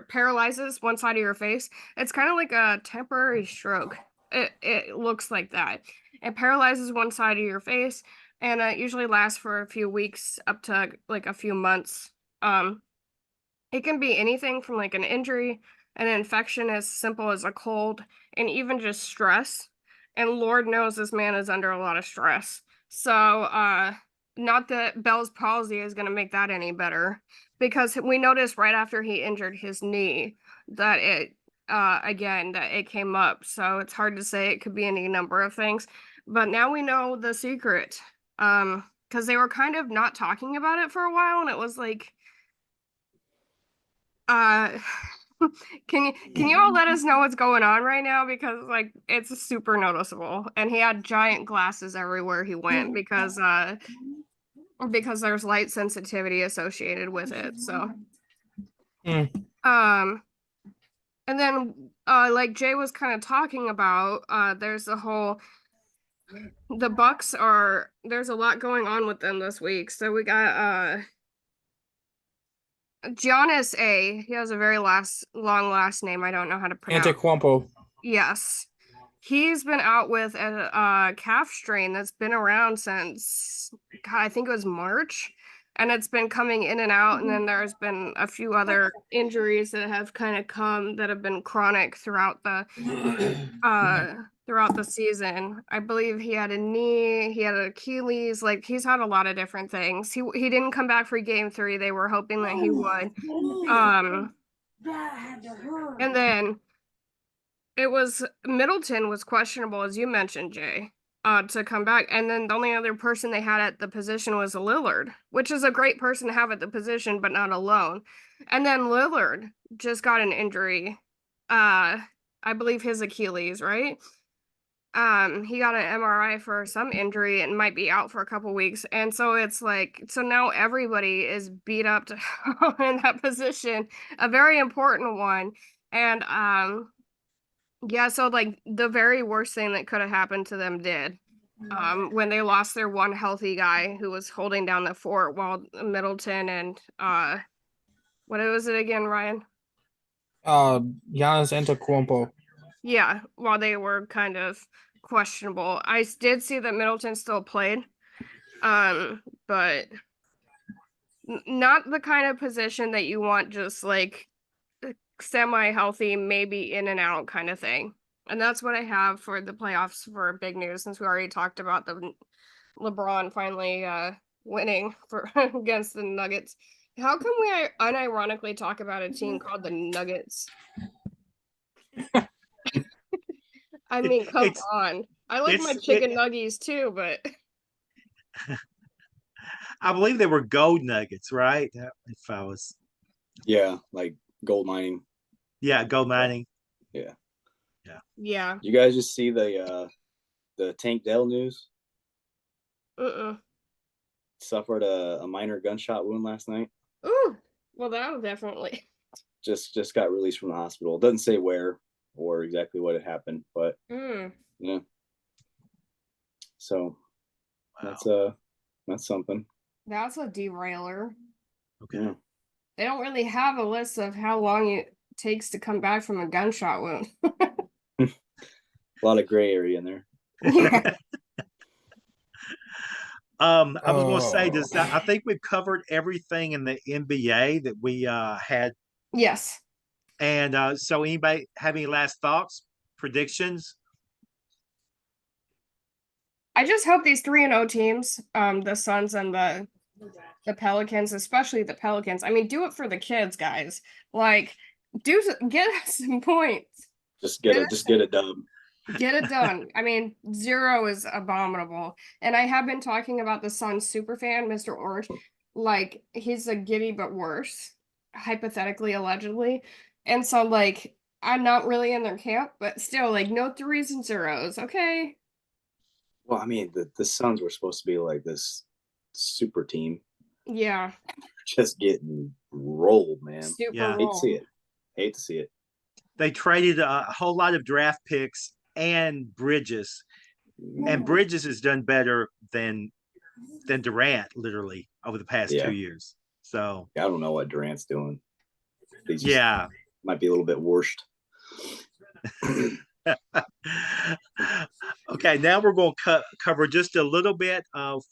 paralyzes one side of your face. It's kind of like a temporary stroke. It looks like that. It paralyzes one side of your face, and it usually lasts for a few weeks up to like a few months. It can be anything from like an injury, an infection as simple as a cold, and even just stress. And Lord knows this man is under a lot of stress. So, not that Bell's palsy is going to make that any better, because we noticed right after he injured his knee that it came up. So it's hard to say. It could be any number of things. But now we know the secret, because they were kind of not talking about it for a while, and it was like, can you all let us know what's going on right now, because it's super noticeable. And he had giant glasses everywhere he went because because there's light sensitivity associated with it. So, Mm. And then, like Jay was kind of talking about, there's the Bucks there's a lot going on with them this week. So we got Giannis A. He has a very long last name. I don't know how to pronounce. Antetokounmpo. Yes. He's been out with a calf strain that's been around since, God, I think it was March. And it's been coming in and out. And then there's been a few other injuries that have kind of come that have been chronic throughout the season. I believe he had a knee, he had an Achilles, like he's had a lot of different things. He didn't come back for game 3. They were hoping that he would. And then it was Middleton was questionable, as you mentioned, Jay, to come back. And then the only other person they had at the position was Lillard, which is a great person to have at the position, but not alone. And then Lillard just got an injury. I believe his Achilles, right? He got an MRI for some injury and might be out for a couple weeks. And so it's like, so now everybody is beat up in that position, a very important one. And yeah, so like the very worst thing that could have happened to them did. When they lost their one healthy guy who was holding down the fort while Middleton and what was it again, Ryan? Giannis Antetokounmpo. Yeah, while they were kind of questionable. I did see that Middleton still played. But not the kind of position that you want just like semi-healthy, maybe in and out kind of thing. And that's what I have for the playoffs for big news, since we already talked about the LeBron finally winning for against the Nuggets. How come we unironically talk about a team called the Nuggets? I mean, come on. I like my chicken nuggies too, but I believe they were gold nuggets, right? If I was, Yeah, like gold mining. yeah, gold mining. Yeah. Yeah. You guys just see the Tank Dell news? Suffered a minor gunshot wound last night. Ooh, well, that'll definitely. Just got released from the hospital. Doesn't say where or exactly what had happened, but yeah. So that's something. That's a derailer. Okay. Yeah. They don't really have a list of how long it takes to come back from a gunshot wound. A lot of gray area in there. Yeah. I was going to say, I think we've covered everything in the NBA that we had. Yes. And so anybody have any last thoughts, predictions? I just hope these 3-0 teams, the Suns and the Pelicans, especially the Pelicans. I mean, do it for the kids, guys. Like, get us some points. Just get a dub. Get it done. I mean, 0 is abominable. And I have been talking about the Suns superfan, Mr. Orange. Like, he's a giddy but worse, hypothetically, allegedly. And so, like, I'm not really in their camp, but still, like, no 3s and 0s, okay? Well, I mean, the Suns were supposed to be like this super team. Yeah. Just getting rolled, man. Super Hate to see it. Hate to see it. They traded a whole lot of draft picks and Bridges. And Bridges has done better than Durant, literally, over the past 2 years. So I don't know what Durant's doing. Might be a little bit worse. Okay, now we're going to cover just a little bit,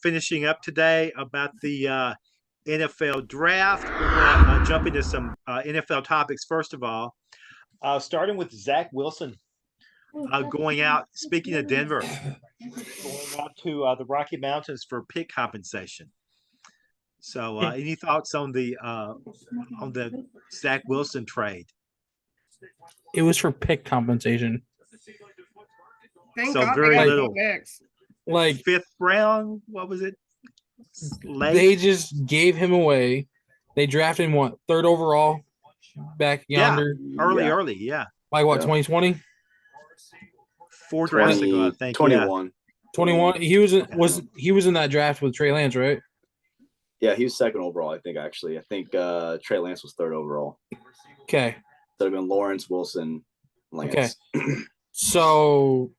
finishing up today about the NFL draft. We're going to jump into some NFL topics first of all, starting with Zach Wilson going out. Speaking of Denver, going out to the Rocky Mountains for pick compensation. So, any thoughts on the Zach Wilson trade? It was for pick compensation. Thank so God very little. Like 5th round. What was it? Late? They just gave him away. They drafted him 3rd overall back yonder. Early, yeah. Like what, 2020? 4 drafts ago, I think. 21. 21. He was in that draft with Trey Lance, right? Yeah, he was second overall, I think, actually. I think Trey Lance was third overall. Okay. So it would have been Lawrence, Wilson, Lance. Okay. So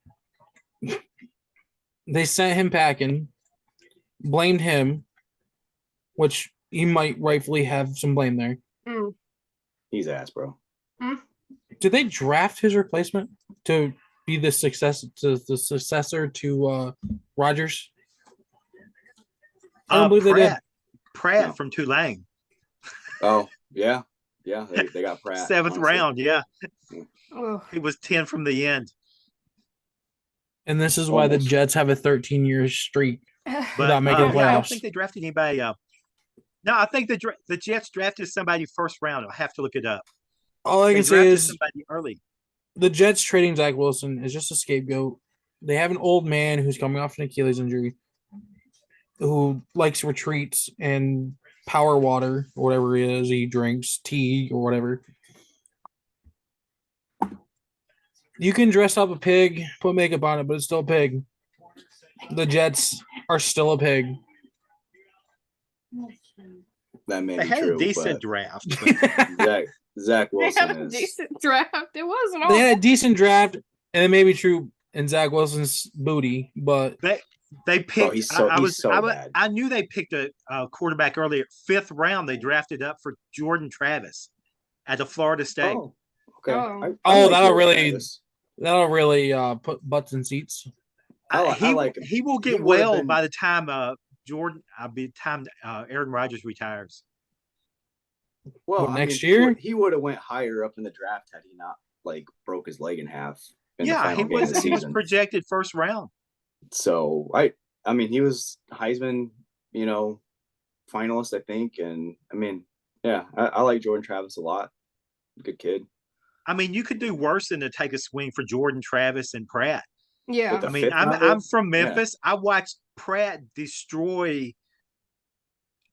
they sent him packing, blamed him, which he might rightfully have some blame there. Mm. He's ass, bro. Did they draft his replacement to be the successor to Rodgers? I don't believe they did. Pratt No. from Tulane. Oh, yeah. Yeah, they got Pratt. Seventh honestly. round, yeah. Oh. He was 10 from the end. And this is why the Jets have a 13-year streak But without making I don't playoffs. think they drafted anybody. No, I think the Jets drafted somebody first round. I'll have to look it up. All I They can say drafted is somebody early. the Jets trading Zach Wilson is just a scapegoat. They have an old man who's coming off an Achilles injury who likes retreats and power water or whatever it is he drinks, tea or whatever. You can dress up a pig, put makeup on it, but it's still a pig. The Jets are still a pig. That may They be had true. a decent but draft. Zach They Wilson had a is. decent draft. It wasn't They all. had a decent draft, and it may be true in Zach Wilson's booty, but They picked. he's so bad. I knew they picked a quarterback early. 5th round, they drafted up for Jordan Travis at the Florida State. Oh, okay. Oh. I like that'll Jordan really Travis. put butts in seats. I like him. He will He get would've well been- by the time Aaron Rodgers retires. Well, next year? He would have went higher up in the draft had he not broke his leg in half in the Yeah, final game of the he was season. projected first round. So he was Heisman, finalist, I think, and I like Jordan Travis a lot. Good kid. I mean, you could do worse than to take a swing for Jordan Travis and Pratt. Yeah. With the I mean, fifth I'm round, from Memphis. I watched Pratt destroy.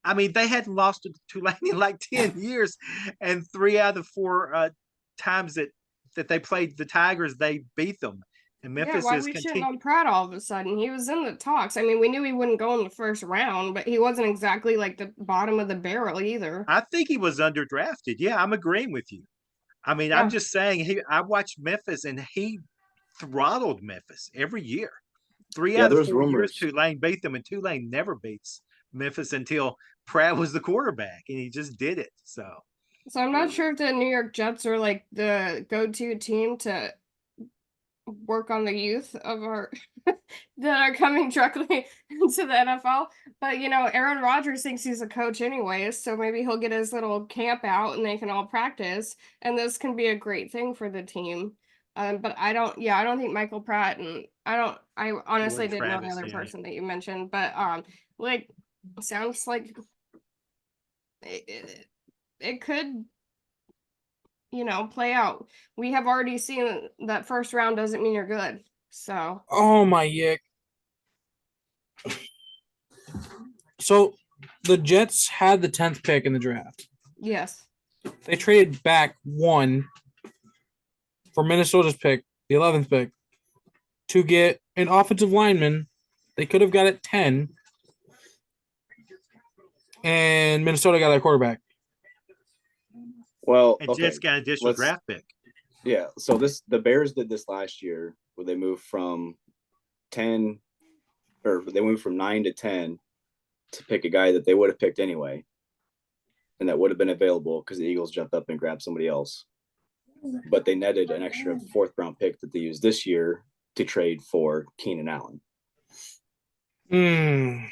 I mean, they hadn't lost to Tulane in like 10 years, and 3 out of the 4 times that they played the Tigers, they beat them. And Memphis why is we shitting on Pratt all of a sudden? He was in the talks. I mean, we knew he wouldn't go in the first round, but he wasn't exactly like the bottom of the barrel either. I think he was underdrafted. Yeah, I'm agreeing with you. I mean, Yeah. I'm just saying I watched Memphis and he throttled Memphis every year. 3 out there of was 4 years rumors. Tulane beat them, and Tulane never beats Memphis until Pratt was the quarterback, and he just did it. So I'm not sure if the New York Jets are like the go-to team to work on the youth of our that are coming directly into the NFL. But Aaron Rodgers thinks he's a coach anyways, so maybe he'll get his little camp out and they can all practice, and this can be a great thing for the team. But I don't think Michael Pratt, and I honestly didn't know the Travis, other yeah. person that you mentioned, but sounds like it could play out. We have already seen that first round doesn't mean you're good. So Oh my yick. So the Jets had the 10th pick in the draft. yes. They traded back 1 for Minnesota's pick, the 11th pick, to get an offensive lineman. They could have got it 10, and Minnesota got a quarterback. Well, and okay. Jets got an additional draft pick. Yeah, so the Bears did this last year where they moved from 9 to 10 to pick a guy that they would have picked anyway, and that would have been available because the Eagles jumped up and grabbed somebody else. But they netted an extra 4th round pick that they used this year to trade for Keenan Allen.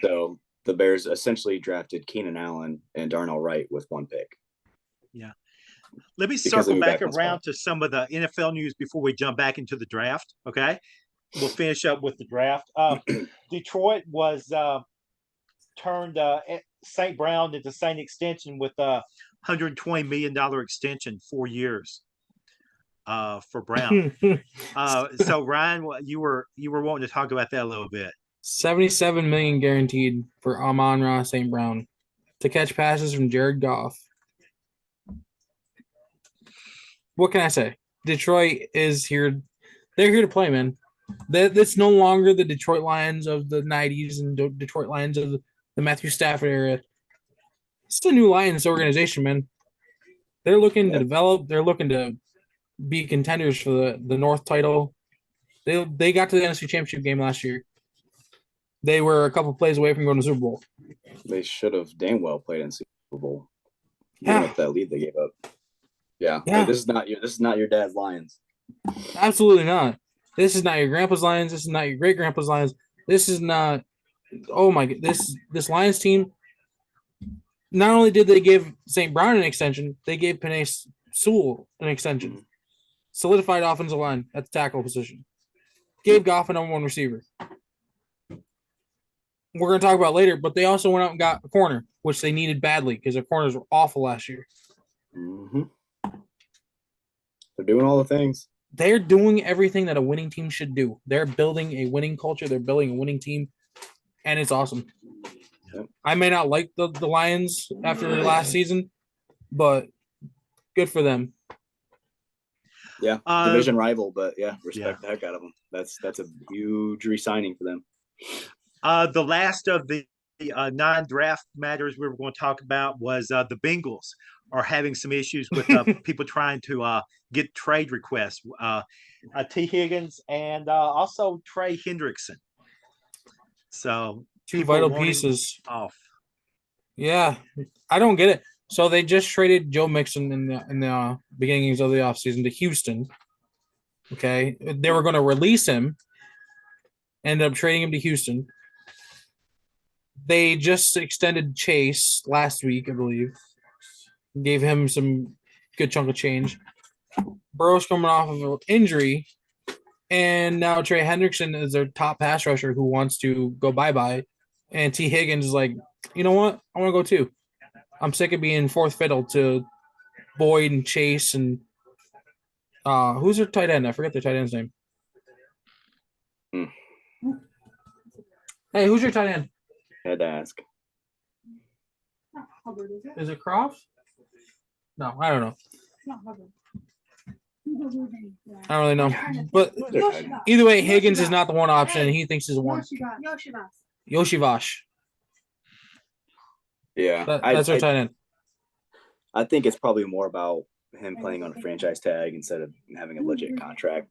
So the Bears essentially drafted Keenan Allen and Darnell Wright with 1 pick. Yeah. Let me Because circle of back that around to some of the NFL news before we jump back into the draft. Okay. We'll finish up with the draft. Detroit was turned St. Brown into St. Extension with a $120 million extension, 4 years for Brown. So Ryan, you were wanting to talk about that a little bit. $77 million guaranteed for Amon-Ra St. Brown to catch passes from Jared Goff. What can I say? Detroit is here. They're here to play, man. That's no longer the Detroit Lions of the 90s and Detroit Lions of the Matthew Stafford era. It's a new Lions organization, man. They're looking to Yeah. develop. They're looking to be contenders for the North title. They got to the NFC Championship game last year. They were a couple plays away from going to the Super Bowl. They should have damn well played in Super Bowl. Yeah. Giving up that lead they gave up. Yeah. Yeah. Like, this is not your dad's Lions. Absolutely not. This is not your grandpa's Lions. This is not your great grandpa's Lions. This is not. Oh my god! This Lions team. Not only did they give St. Brown an extension, they gave Penei Sewell an extension. Solidified offensive line at the tackle position. Gave Goff a number one receiver. We're going to talk about later, but they also went out and got a corner, which they needed badly because their corners were awful last year. Mm-hmm. They're doing all the things. They're doing everything that a winning team should do. They're building a winning culture. They're building a winning team, and it's awesome. Yep. I may not like the Lions after the last season, but good for them. Yeah, division rival, but respect the heck out of them. That's a huge re-signing for them. The last of the non-draft matters we were going to talk about was the Bengals are having some issues with people trying to get trade requests. T. Higgins and also Trey Hendrickson. So two vital pieces off. Yeah, I don't get it. So they just traded Joe Mixon in the beginnings of the offseason to Houston. Okay, they were going to release him. Ended up trading him to Houston. They just extended Chase last week, I believe. Gave him some good chunk of change. Burrow's coming off of an injury, and now Trey Hendrickson is their top pass rusher who wants to go bye-bye. And T. Higgins is like, you know what? I want to go too. I'm sick of being fourth fiddle to Boyd and Chase and who's their tight end? I forget their tight end's name. Hey, who's your tight end? Had to ask. Is it Croft? No, I don't know. I don't really know. But either way, Higgins is not the one option, and he thinks he's the one. Yoshivash. Yeah. That's our tight end. I think it's probably more about him playing on a franchise tag instead of having a legit contract.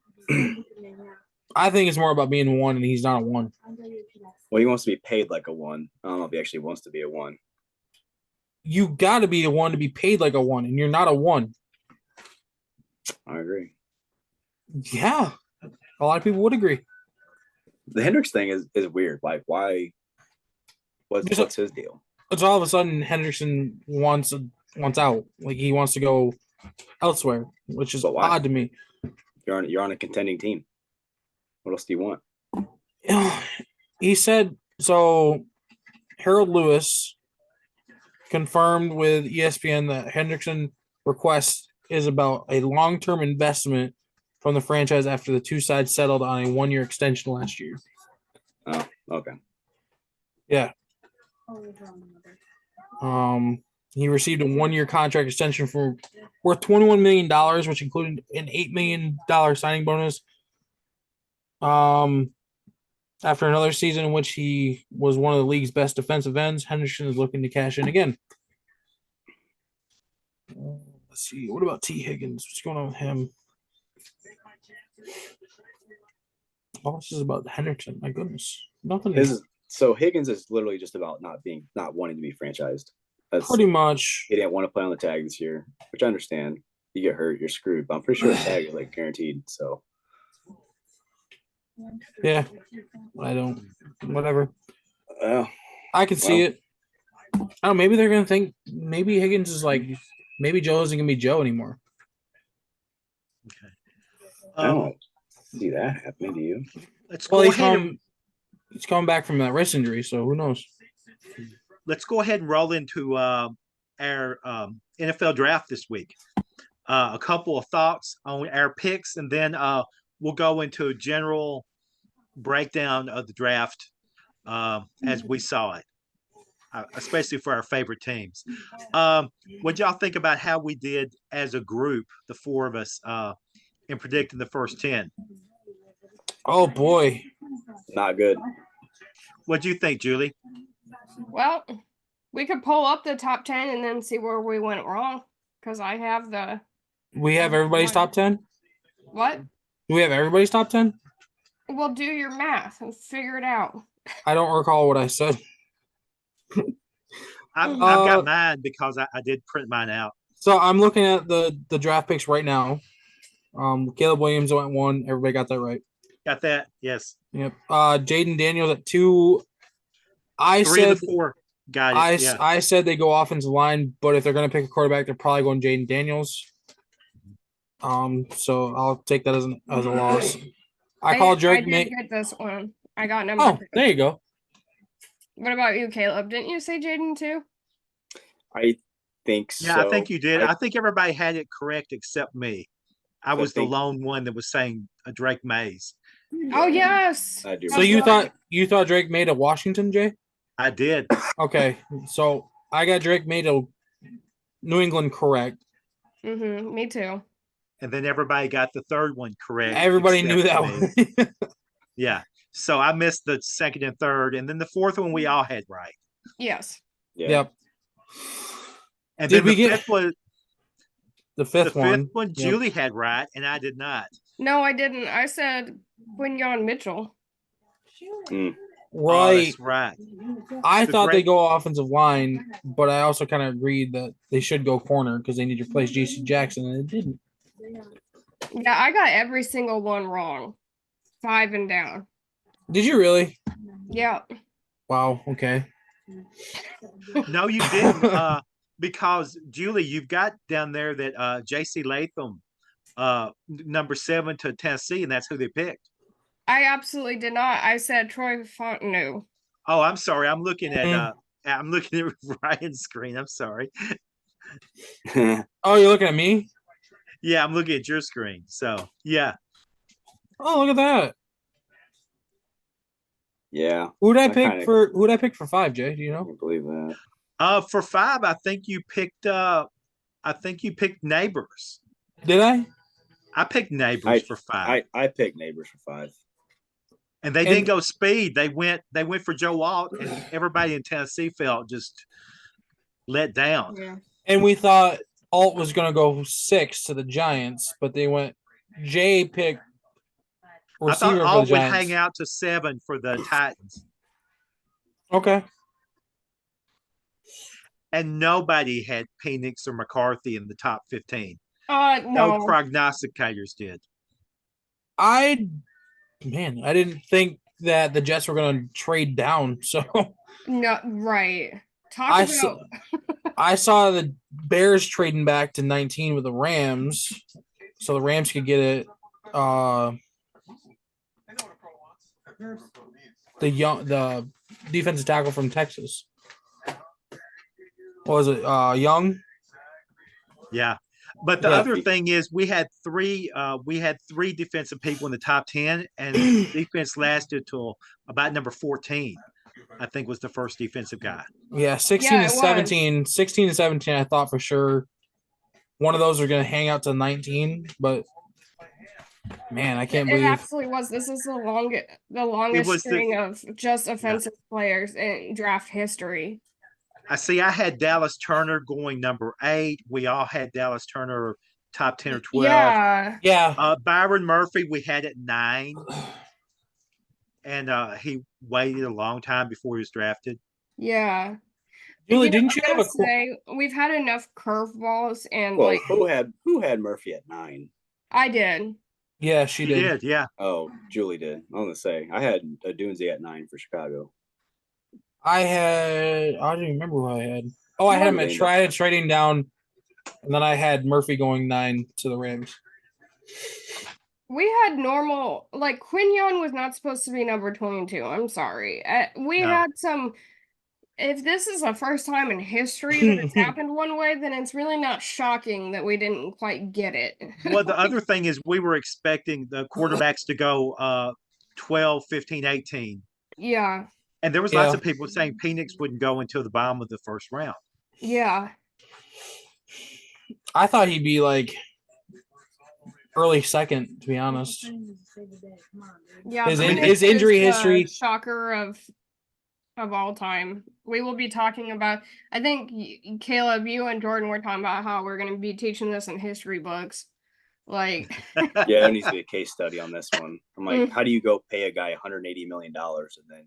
I think it's more about being one, and he's not a one. Well, he wants to be paid like a one. I don't know if he actually wants to be a one. You got to be a one to be paid like a one, and you're not a one. I agree. Yeah, a lot of people would agree. The Hendricks thing is weird. Like, why? What's his deal? It's all of a sudden Henderson wants out. Like he wants to go elsewhere, which is odd to me. You're on a contending team. What else do you want? He said so. Harold Lewis confirmed with ESPN that Hendrickson request is about a long-term investment from the franchise after the two sides settled on a one-year extension last year. Oh, okay. Yeah. He received a one-year contract extension for worth $21 million, which included an $8 million signing bonus. After another season in which he was one of the league's best defensive ends, Henderson is looking to cash in again. Let's see. What about T. Higgins? What's going on with him? Oh, this is about Henderson. My goodness. Nothing. So Higgins is literally just about not wanting to be franchised. That's pretty much. He didn't want to play on the tag this year, which I understand. You get hurt, you're screwed. But I'm pretty sure the tag is like guaranteed. So yeah, I don't. Whatever. I can see it. Oh, maybe they're gonna think maybe Higgins is like maybe Joe isn't gonna be Joe anymore. Okay. I don't see that happening to you. He's coming back from that wrist injury, so who knows? Let's go ahead and roll into our NFL draft this week. A couple of thoughts on our picks, and then we'll go into a general breakdown of the draft as we saw it, especially for our favorite teams. What y'all think about how we did as a group, the four of us, in predicting the first 10? Oh, boy. Not good. What do you think, Julie? Well, We could pull up the top 10 and then see where we went wrong. Because I have the. We have everybody's top 10? What? Do we have everybody's top 10? Well, do your math and figure it out. I don't recall what I said. I've got mine because I did print mine out. So I'm looking at the draft picks right now. Caleb Williams went 1. Everybody got that right. Got that? Yes. Yep. Jaden Daniels at 2. I 3 said of the 4 got it. Yeah. I said they go offensive line, but if they're going to pick a quarterback, they're probably going Jaden Daniels. So I'll take that as a loss. I call Drake. I did get this one. I got number. Oh, there you go. What about you, Caleb? Didn't you say Jaden too? I think so. Yeah, I think you did. I think everybody had it correct except me. I was the lone one that was saying Drake Mays. Oh yes. I do. So you thought Drake made a Washington, Jay? I did. Okay, so I got Drake made a New England correct. Me too. And then everybody got the third one correct. Everybody knew that one. Yeah. So I missed the second and third, and then the fourth one we all had right. Yes. Yeah. Yep. And Did then we the get fifth one? The fifth one, yep. Julie had right, and I did not. No, I didn't. I said Quinyon Mitchell. Right. Oh, that's right. I thought they go offensive line, but I also kind of agreed that they should go corner because they need to replace J.C. Jackson, and it didn't. Yeah, I got every single one wrong. 5 and down. Did you really? Yeah. Wow. Okay. No, you didn't. Because Julie, you've got down there that J.C. Latham, number 7 to Tennessee, and that's who they picked. I absolutely did not. I said Troy Fontenot. Oh, I'm sorry. I'm looking at Ryan's screen. I'm sorry. Oh, you're looking at me? Yeah, I'm looking at your screen. So yeah. Oh, look at that. Yeah. Who'd I pick for 5, Jay? Do you know? I can't believe that. For 5, I think you picked Neighbors. Did I? I picked Neighbors for 5. I picked Neighbors for 5. And they didn't go speed. They went for Joe Alt, and everybody in Tennessee felt just let down. Yeah. And we thought Alt was going to go 6 to the Giants, but they went. Jay picked receiver. I thought Alt would hang out to 7 for the Titans. Okay. And nobody had Penix or McCarthy in the top 15. No. No prognosticators did. I didn't think that the Jets were going to trade down. So No, right. I saw the Bears trading back to 19 with the Rams, so the Rams could get it. The defensive tackle from Texas. What was it? Young? Yeah. But the other thing is we had three defensive people in the top 10, and defense lasted till about number 14, I think was the first defensive guy. Yeah, 16 to 17. 16 to 17, I thought for sure one of those are going to hang out to 19, but man, I can't believe it absolutely was. This is the longest string of just offensive players in draft history. I had Dallas Turner going number 8. We all had Dallas Turner top 10 or 12. Yeah. Byron Murphy, we had at 9. And he waited a long time before he was drafted. Yeah. Julie, didn't you have we've had enough curveballs and who had Murphy at 9? I did. Yeah, she did. Yeah. Oh, Julie did. I was gonna say I had a Dunze at 9 for Chicago. I don't even remember who I had. Oh, I had him at trading down, and then I had Murphy going 9 to the Rams. We had normal, Quinyon was not supposed to be number 22. I'm sorry. Had some. If this is the first time in history that it's happened one way, then it's really not shocking that we didn't quite get it. Well, the other thing is we were expecting the quarterbacks to go 12, 15, 18. Yeah. And there was lots of people saying Penix wouldn't go until the bottom of the first round. Yeah. I thought he'd be early second, to be honest. Yeah. His injury history. Shocker of of all time. We will be talking about, I think, Caleb, you and Jordan were talking about how we're going to be teaching this in history books. Like, Yeah, there needs to be a case study on this one. I'm like, how do you go pay a guy $180 million and then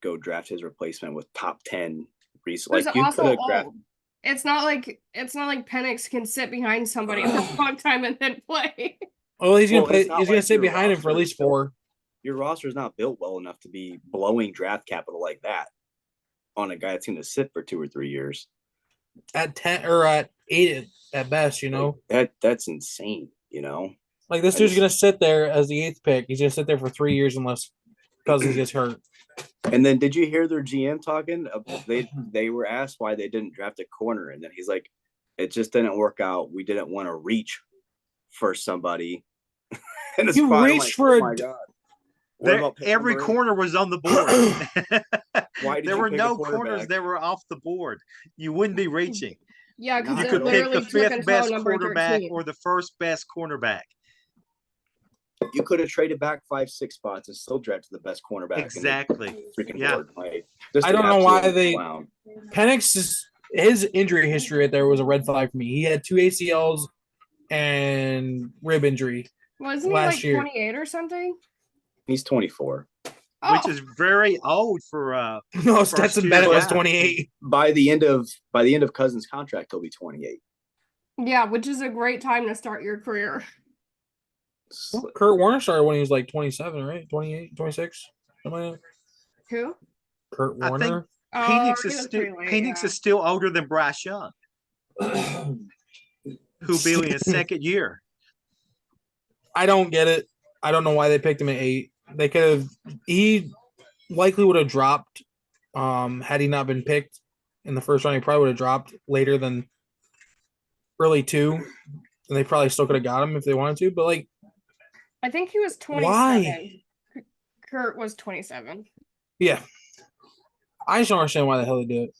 go draft his replacement with top 10 who's like you also could have old. It's not like Penix can sit behind somebody for a long time and then play. Well, he's gonna play. it's not He's gonna like sit your behind him for at least 4. Your roster is not built well enough to be blowing draft capital like that on a guy that's going to sit for 2 or 3 years. At 10 or at 8 at best, you know. That's insane, you know. Like this dude's gonna sit there as the 8th pick. He's gonna sit there for 3 years unless Cousins gets hurt. And then did you hear their GM talking? They were asked why they didn't draft a corner, and then he's like, "It just didn't work out. We didn't want to reach for somebody." And you reached for my God. Every corner was on the board. Why did there you were pick no a quarterback? corners that were off the board. You wouldn't be reaching. Yeah, because You it could pick literally the took 5th until best number quarterback 13. or the 1st best cornerback. You could have traded back 5-6 spots and still drafted the best cornerback. Exactly. Freaking Yeah. board. Like, I don't know why they. clown. Penix his injury history right there was a red flag for me. He had 2 ACLs and rib injury. Wasn't he last like year. 28 or something? He's 24. Which is very old for No, Stetson Bennett was 28. By the end of Cousins' contract, he'll be 28. Yeah, which is a great time to start your career. Kurt Warner started when he was like 27, right? 28, 26, something like that. Who? Kurt I think Warner. Penix is still older than Bryce Young, who'll be in his 2nd year. I don't get it. I don't know why they picked him at 8. They could have. He likely would have dropped had he not been picked in the first round. He probably would have dropped later than early 2, and they probably still could have got him if they wanted to. But like, I think he was 27. why? Kurt was 27. Yeah, I just don't understand why the hell they did it.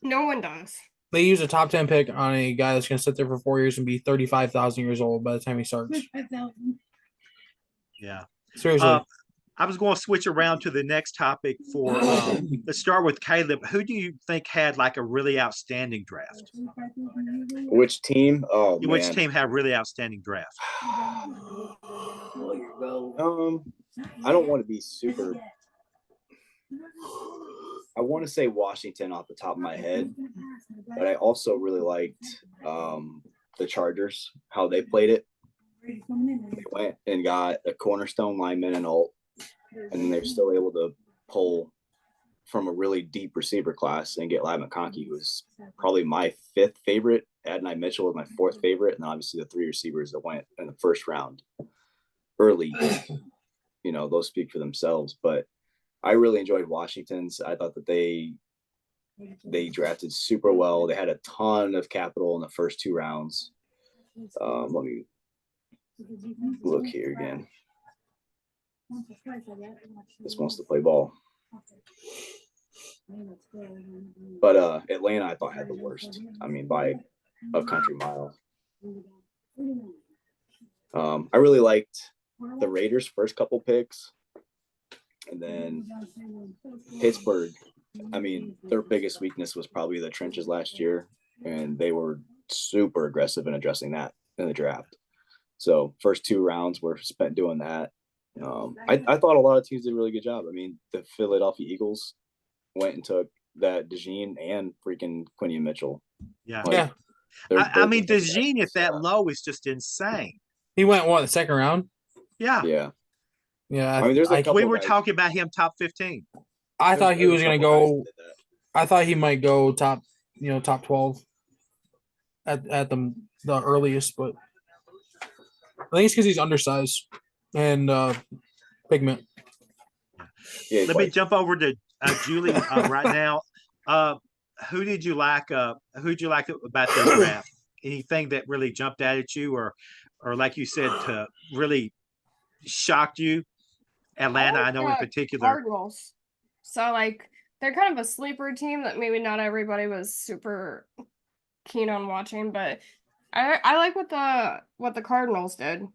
No one does. They use a top 10 pick on a guy that's going to sit there for 4 years and be 35,000 years old by the time he starts. Yeah. Seriously. I was going to switch around to the next topic for let's start with Caleb. Who do you think had like a really outstanding draft? Which team? Oh, Which man. team had a really outstanding draft? I don't want to be super. I want to say Washington off the top of my head, but I also really liked the Chargers, how they played it. They went and got a cornerstone lineman and alt, and then they're still able to pull from a really deep receiver class and get Ladd McConkey, who was probably my 5th favorite. Adonai Mitchell was my 4th favorite, and then obviously the 3 receivers that went in the 1st round early. You know, those speak for themselves, but I really enjoyed Washington's. I thought that they drafted super well. They had a ton of capital in the first 2 rounds. Let me look here again. This wants to play ball. But Atlanta, I thought, had the worst. I mean, by a country mile. I really liked the Raiders' first couple picks. And then Pittsburgh, I mean, their biggest weakness was probably the trenches last year. And they were super aggressive in addressing that in the draft. So first 2 rounds were spent doing that. I thought a lot of teams did a really good job. I mean, the Philadelphia Eagles went and took that DeJean and freaking Quinion Mitchell. Yeah. Yeah. I mean, DeJean at that low is just insane. He went, what, the 2nd round? Yeah. Yeah. Yeah. I mean, there's a couple we were guys. talking about him top 15. I thought he was going to go. That did that. I thought he might go top 12 at the earliest, but I think it's because he's undersized and pigment. Yeah, Let me jump over to Julie right now. Who did you like? Who'd you like about the draft? Anything that really jumped out at you, or like you said, to really shocked you? Atlanta, I know in particular. Cardinals. So like they're kind of a sleeper team that maybe not everybody was super keen on watching, but I like what the Cardinals did.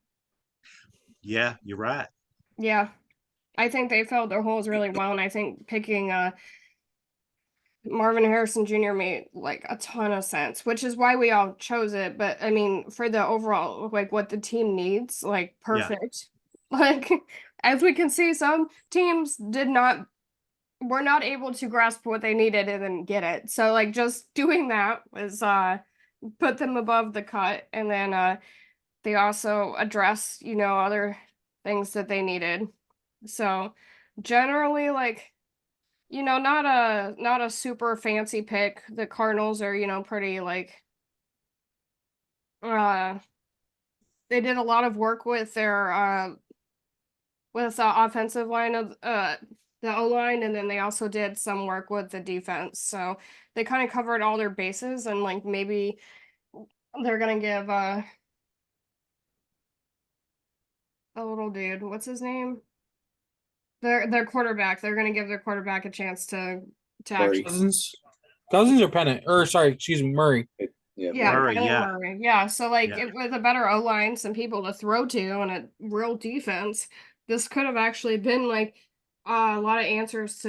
Yeah, you're right. Yeah. I think they filled their holes really well, and I think picking Marvin Harrison Jr. made like a ton of sense, which is why we all chose it. But I mean, for the overall, like what the team needs, like Yeah. perfect. Like as we can see, some teams were not able to grasp what they needed and then get it. So like just doing that was put them above the cut, and then they also address, other things that they needed. So generally, like, not a super fancy pick. The Cardinals are, pretty like uh they did a lot of work with their with the offensive line of the O line, and then they also did some work with the defense. So they kind of covered all their bases, and like maybe they're gonna give a little dude, what's his name? Their quarterback. They're gonna give their quarterback a chance to Murray. actually. Cousins or Pennant, or sorry, excuse me, Murray. Yeah, Yeah, Murray, Kyler yeah. Murray. Yeah, so like Yeah. with a better O line, some people to throw to, and a real defense, this could have actually been like a lot of answers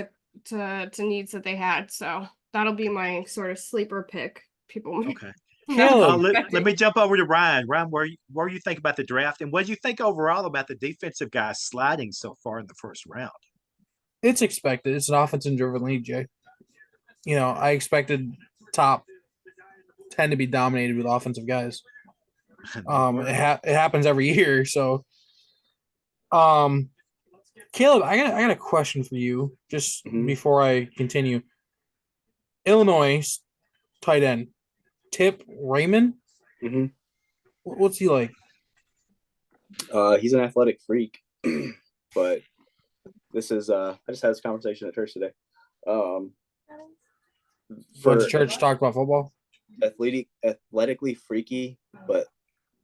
to needs that they had. So that'll be my sort of sleeper pick. People Okay. not Caleb. Let expecting. me jump over to Ryan. Ryan, where you think about the draft, and what do you think overall about the defensive guys sliding so far in the first round? It's expected. It's an offensive driven league, Jay. I expected top 10 to be dominated with offensive guys. It happens every year. So, Caleb, I got a question for you just before I continue. Illinois tight end, Tip Raymond. What's he like? He's an athletic freak, but this is I just had this conversation at church today. Went to church, talk about football. Athletically freaky, but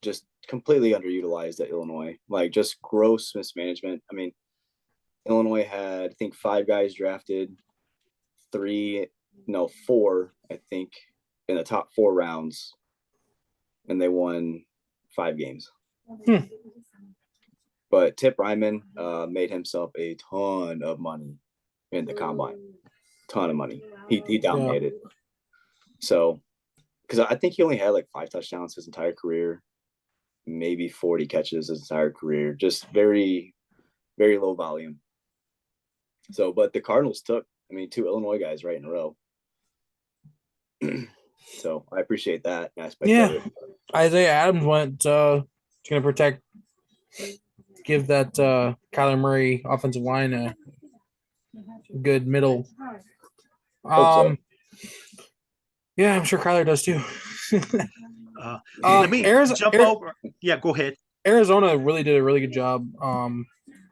just completely underutilized at Illinois. Like just gross mismanagement. I mean, Illinois had I think 5 guys drafted, 4 I think in the top 4 rounds, and they won 5 games. But Tip Ryman made himself a ton of money in the combine. Ton of money. He dominated. Yeah. So, because I think he only had like 5 touchdowns his entire career, maybe 40 catches his entire career. Just very, very low volume. So, but the Cardinals took, 2 Illinois guys right in a row. So I appreciate that aspect of it. Isaiah Adams went going to protect, give that Kyler Murray offensive line a good middle. So. Yeah, I'm sure Kyler does too. Let me jump over. Yeah, go ahead. Arizona really did a really good job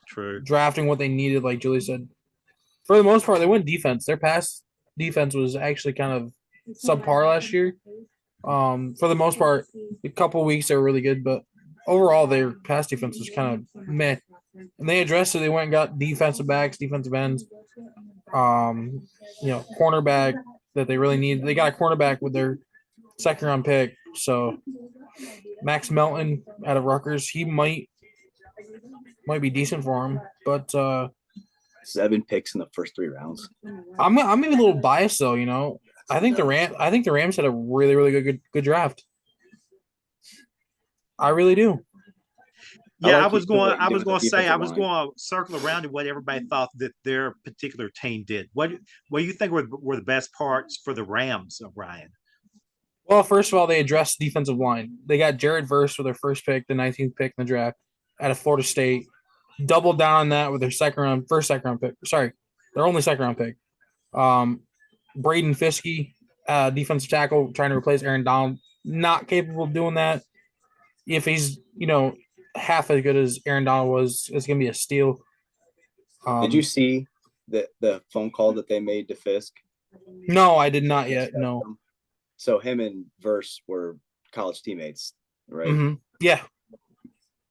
True. drafting what they needed, like Julie said. For the most part, they went defense. Their pass defense was actually kind of subpar last year. For the most part, a couple of weeks they were really good, but overall their pass defense was kind of meh. And they addressed it. They went and got defensive backs, defensive ends, cornerback that they really need. They got a cornerback with their second round pick. So Max Melton out of Rutgers, he might be decent for him, but 7 picks in the first 3 rounds. I'm maybe a little biased though. I think the Rams had a really, really good draft. I really do. Yeah, I was going to circle around to what everybody thought that their particular team did. What do you think were the best parts for the Rams, Ryan? Well, first of all, they addressed defensive line. They got Jared Verse with their first pick, the 19th pick in the draft, out of Florida State. Doubled down on that with their first second round pick. Sorry, their only second round pick. Braden Fiskey, defensive tackle, trying to replace Aaron Donald. Not capable of doing that. If he's, half as good as Aaron Donald was, it's going to be a steal. Did you see the phone call that they made to Fisk? No, I did not yet. No. So him and Verse were college teammates, right? Mm-hmm. Yeah.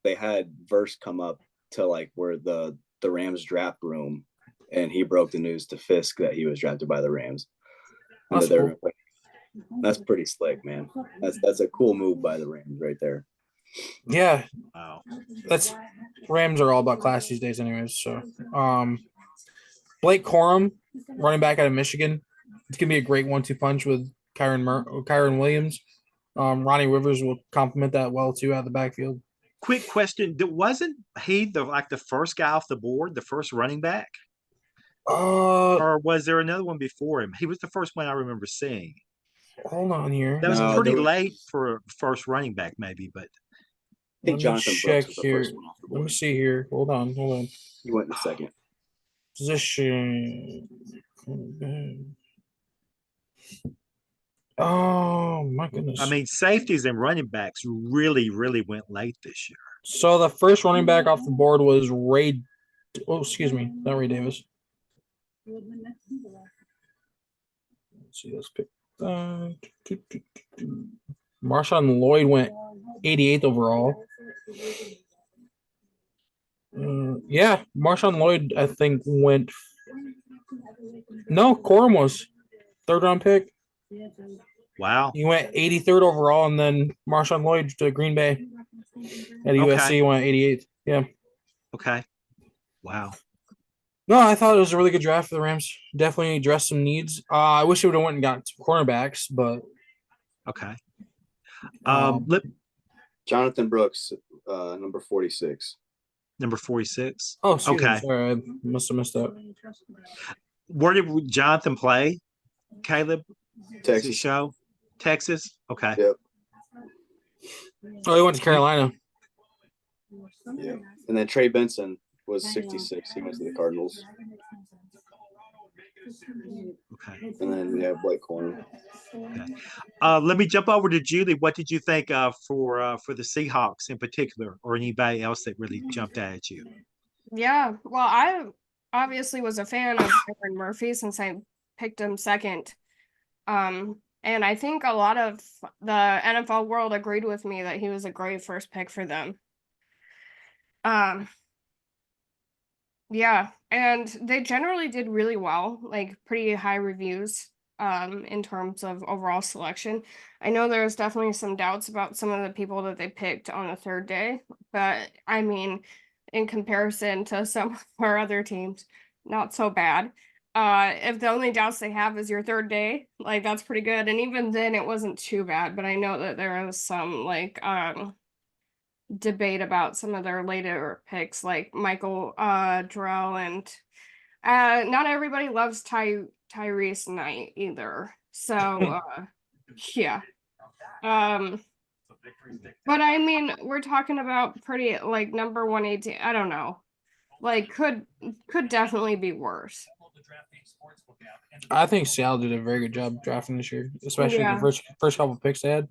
They had Verse come up to like where the Rams draft room, and he broke the news to Fisk that he was drafted by the Rams. That's cool. That's pretty slick, man. That's a cool move by the Rams right there. Yeah. Wow. Rams are all about class these days anyways. So Blake Corum, running back out of Michigan. It's gonna be a great 1-2 punch with Kyron Williams. Ronnie Rivers will complement that well too out of the backfield. Quick question: wasn't he the first guy off the board, the first running back, or was there another one before him? He was the first one I remember seeing. Hold on here. That was No, pretty there was- late for first running back, maybe, but I think Let me Jonathan check Brooks was the here. first one off the Let me board. see here. Hold on. He went in the second. Position. Oh my goodness. I mean, safeties and running backs really, really went late this year. So the first running back off the board was Ray. Oh, excuse me, not Ray Davis. Let's see. Let's pick. Marshawn Lloyd went 88th overall. Yeah, Marshawn Lloyd, I think, went. No, Corum was third round pick. Wow. He went 83rd overall, and then Marshawn Lloyd to Green Bay at USC went 88th. Yeah. Okay. Wow. No, I thought it was a really good draft for the Rams. Definitely addressed some needs. I wish it would have went and got some cornerbacks, but okay. Jonathan Brooks, number 46. Number 46. Oh, excuse okay. me. Sorry, I must have missed that. Where did Jonathan play? Caleb? Texas. Show? Texas? Okay. Yep. Oh, he went to Carolina. Yeah. And then Trey Benson was 66. He went to the Cardinals. Okay. And then we have Blake Corner. Okay. Let me jump over to Julie. What did you think for the Seahawks in particular, or anybody else that really jumped out at you? Yeah, well, I obviously was a fan of Byron Murphy since I picked him second. And I think a lot of the NFL world agreed with me that he was a great first pick for them. Yeah, and they generally did really well, like pretty high reviews in terms of overall selection. I know there's definitely some doubts about some of the people that they picked on the third day, but I mean, in comparison to some of our other teams, not so bad. If the only doubts they have is your third day, like that's pretty good. And even then it wasn't too bad, but I know that there was some like debate about some of their later picks, like Michael Drell, and not everybody loves Tyrese Knight either. So yeah. But I mean, we're talking about pretty like number 118. I don't know. Like could definitely be worse. I think Seattle did a very good job drafting this year, especially the first couple picks they had.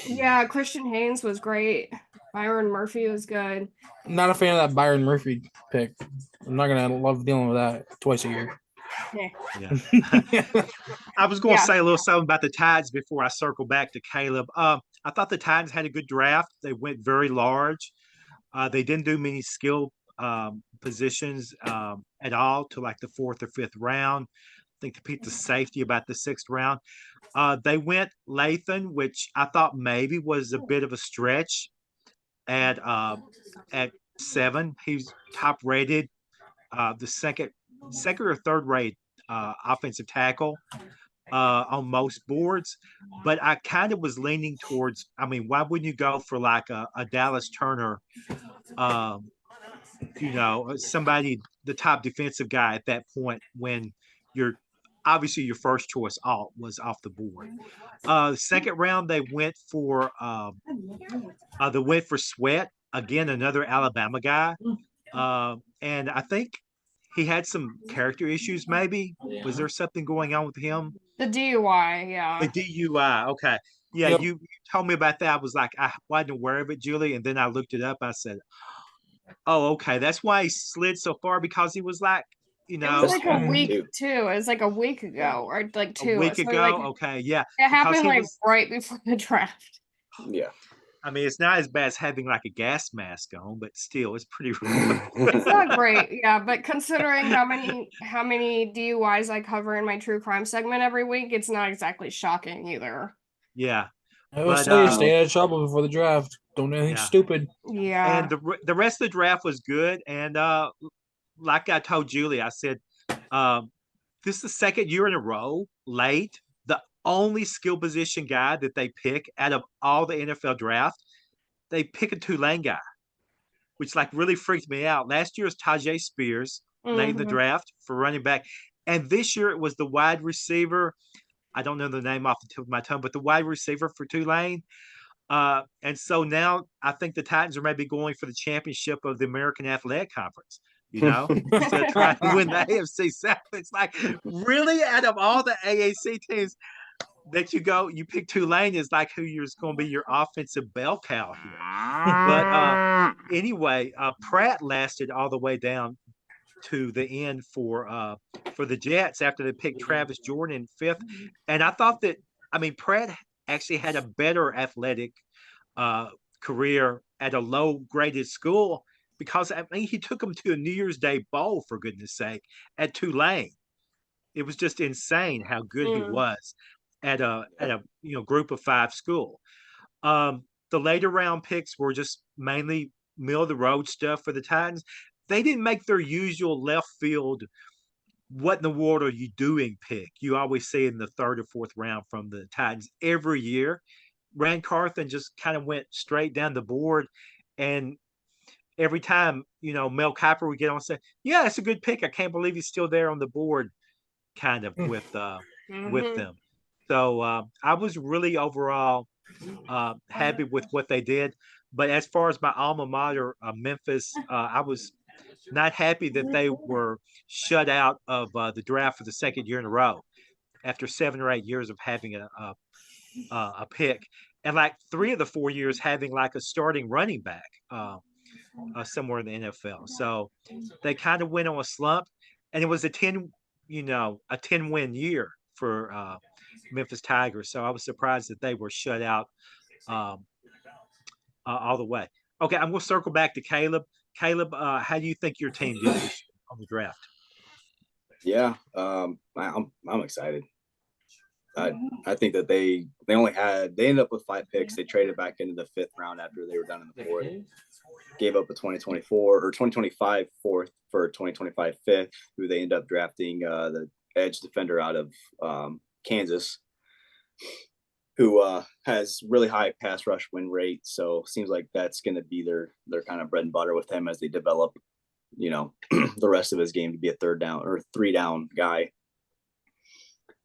Yeah, Christian Haynes was great. Byron Murphy was good. I'm not a fan of that Byron Murphy pick. I'm not gonna love dealing with that twice a year. Yeah. I was going to say a little something about the Titans before I circle back to Caleb. I thought the Titans had a good draft. They went very large. They didn't do many skill positions at all to like the 4th or 5th round. I think they picked the safety about the 6th round. They went Lathan, which I thought maybe was a bit of a stretch at 7. He's top rated, the second or third rate offensive tackle on most boards. But I kind of was leaning towards, I mean, why wouldn't you go for like a Dallas Turner, somebody, the top defensive guy at that point when obviously your first choice was off the board. Second round, they went for Sweat, again, another Alabama guy. And I think he had some character issues, maybe. Was there something going on with him? The DUI, yeah. The DUI, okay. Yeah, Yep. you told me about that. I was like, I wasn't aware of it, Julie. And then I looked it up. I said, oh, okay. That's why he slid so far, because he was like, it was like a week too. It was like a week ago or like 2 a week ago. Like, okay, yeah. It happened like right before the draft. Yeah. I mean, it's not as bad as having like a gas mask on, but still, it's pretty It's not great, yeah. But considering how many DUIs I cover in my true crime segment every week, it's not exactly shocking either. Yeah. I would say stay out of trouble before the draft. Don't do anything stupid. Yeah. And the rest of the draft was good. And like I told Julie, I said this is the second year in a row late. The only skill position guy that they pick out of all the NFL draft, they pick a Tulane guy, which like really freaked me out. Last year was Tajay Spears late in the Mm-hmm. draft for running back, and this year it was the wide receiver. I don't know the name off the tip of my tongue, but the wide receiver for Tulane. And so now I think the Titans are maybe going for the championship of the American Athletic Conference, instead of trying to win the AFC South. It's like, really, out of all the AAC teams that you pick Tulane is like who you're going to be your offensive bell cow here. But anyway, Pratt lasted all the way down to the end for the Jets after they picked Travis Jordan in fifth. And I thought that, I mean, Pratt actually had a better athletic career at a low graded school because I mean he took them to a New Year's Day bowl, for goodness sake, at Tulane. It was just insane how good he Mm. was at a group of five school. The later round picks were just mainly middle of the road stuff for the Titans. They didn't make their usual left field, what in the world are you doing pick. You always see in the third or fourth round from the Titans every year. Rand Carthen just kind of went straight down the board. And every time, Mel Kiper would get on and say, yeah, that's a good pick. I can't believe he's still there on the board, kind of with Mm-hmm. them. So I was really overall happy with what they did. But as far as my alma mater, Memphis, I was not happy that they were shut out of the draft for the second year in a row after 7 or 8 years of having a pick, and like 3 of the 4 years having like a starting running back somewhere in the NFL. So they kind of went on a slump, and it was a 10 win year for Memphis Tigers. So I was surprised that they were shut out um, all the way. Okay, I'm going to circle back to Caleb. Caleb, how do you think your team did this year on the draft? Yeah, I'm excited. I think that they ended up with 5 picks. They traded back into the 5th round after they were done in the 4th. Gave up a 2024 or 2025 4th for a 2025 5th, who they ended up drafting the edge defender out of Kansas, who has really high pass rush win rate. So seems like that's going to be their kind of bread and butter with him as they develop, the rest of his game to be a 3rd down or 3 down guy.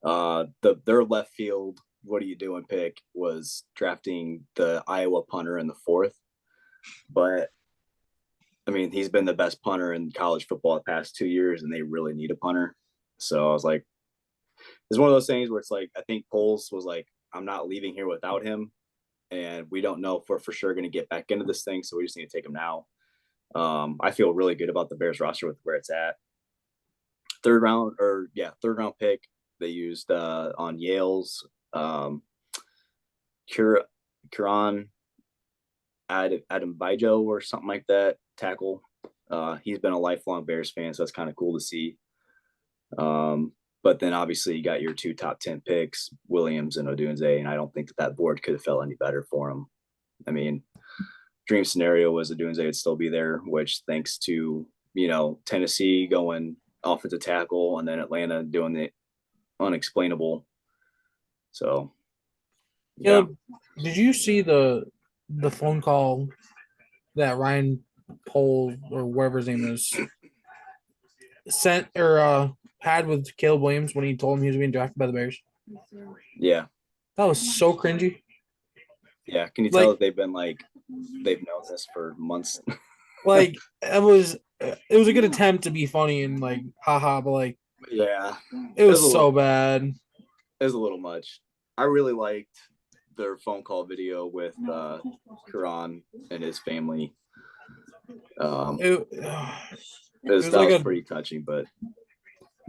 Their left field, what are you doing pick was drafting the Iowa punter in the 4th. But I mean, he's been the best punter in college football the past 2 years, and they really need a punter. So I was like, it's one of those things where it's like, I think Poles was like, I'm not leaving here without him. And we don't know if we're for sure going to get back into this thing. So we just need to take him now. I feel really good about the Bears roster with where it's at. 3rd round pick. They used on Yale's Kuran Adam Bijo or something like that, tackle. He's been a lifelong Bears fan, so that's kind of cool to see. But then obviously you got your 2 top 10 picks, Williams and Odunze, and I don't think that board could have felt any better for him. I mean, dream scenario was Odunze would still be there, which thanks to, Tennessee going offensive tackle and then Atlanta doing the unexplainable. So, yeah. Did you see the phone call that Ryan Pohl or whatever his name is sent or had with Caleb Williams when he told him he was being drafted by the Bears? Yeah. That was so cringy. Yeah. Can you tell that they've known this for months? Like it was a good attempt to be funny and like haha, but like yeah, it was so bad. It was a little much. I really liked their phone call video with Kuran and his family. It was pretty touching, but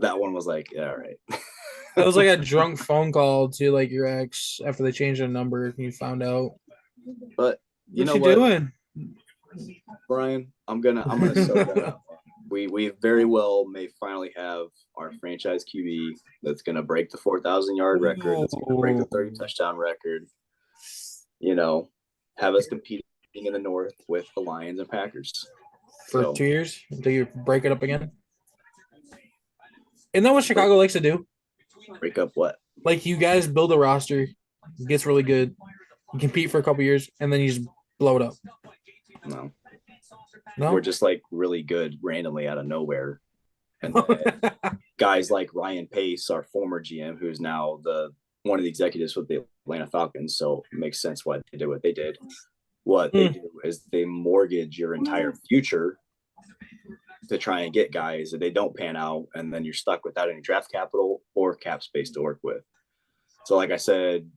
that one was like, yeah, all right. It was like a drunk phone call to like your ex after they changed their number and you found out. But what you doing, Brian? I'm gonna soak that up. We very well may finally have our franchise QB that's gonna break the 4,000 yard record. That's gonna break the 30 touchdown record. Have us competing in the North with the Lions and Packers for 2 years until you break it up again. Isn't that what Chicago likes to do? Break up what? Like you guys build a roster, it gets really good, you compete for a couple years, and then you just blow it up. No. No, We're just like really good randomly out of nowhere. And then guys like Ryan Pace, our former GM, who's now one of the executives with the Atlanta Falcons, so it makes sense why they did what they did. What they do is they mortgage your entire future to try and get guys that they don't pan out, and then you're stuck without any draft capital or cap space to work with. So like I said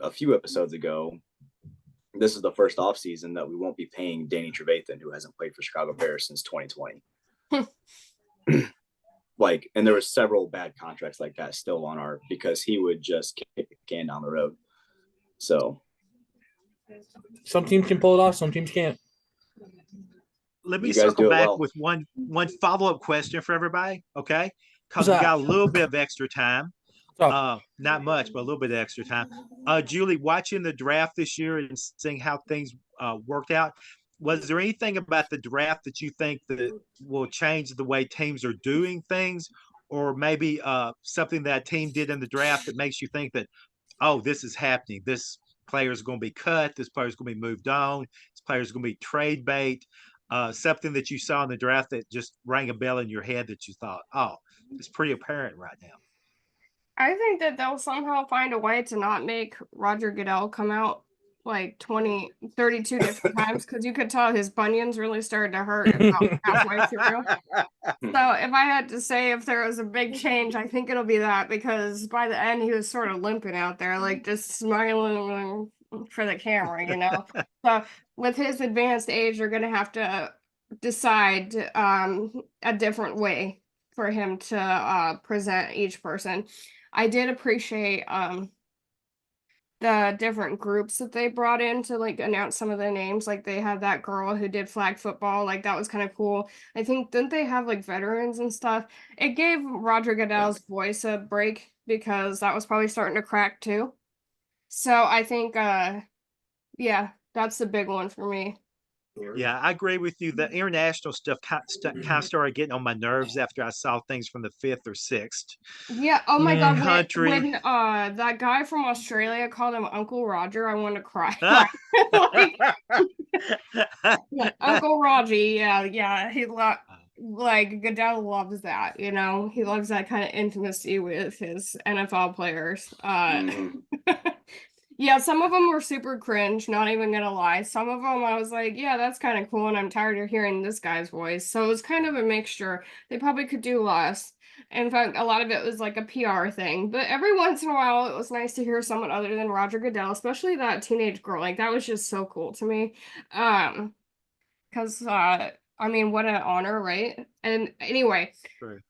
a few episodes ago, this is the first offseason that we won't be paying Danny Trevathan, who hasn't played for Chicago Bears since 2020. Like, and there were several bad contracts like that still on our, because he would just kick the can down the road. So some teams can pull it off, some teams can't. Let me You guys circle do it back well. with one follow-up question for everybody, okay? Because What's we that? got a little bit of extra time. What's up? Not much, but a little bit of extra time. Julie, watching the draft this year and seeing how things worked out, was there anything about the draft that you think that will change the way teams are doing things, or maybe something that team did in the draft that makes you think that, oh, this is happening, this player is going to be cut, this player is going to be moved on, this player is going to be trade bait, something that you saw in the draft that just rang a bell in your head that you thought, oh, it's pretty apparent right now? I think that they'll somehow find a way to not make Roger Goodell come out like 32 different times, because you could tell his bunions really started to hurt about halfway through. So if I had to say if there was a big change, I think it'll be that, because by the end he was sort of limping out there, like just smiling for the camera, you know. So with his advanced age, they're gonna have to decide a different way for him to present each person. I did appreciate the different groups that they brought in to like announce some of the names. Like they had that girl who did flag football, like that was kind of cool. I think didn't they have like veterans and stuff? It gave Roger Goodell's voice a break, because that was probably starting to crack too. So I think yeah, that's the big one for me. Yeah, I agree with you. The international stuff kind of started getting on my nerves after I saw things from the fifth or sixth Yeah, oh my God, country. when that guy from Australia called him Uncle Roger, I wanted to cry. Like, yeah, Uncle Raji, yeah, like Goodell loves that, you know. He loves that kind of intimacy with his NFL players. Yeah, some of them were super cringe, not even gonna lie. Some of them I was like, yeah, that's kind of cool, and I'm tired of hearing this guy's voice. So it was kind of a mixture. They probably could do less. In fact, a lot of it was like a PR thing. But every once in a while, it was nice to hear someone other than Roger Goodell, especially that teenage girl. Like that was just so cool to me. Because I mean, what an honor, right? And anyway, True.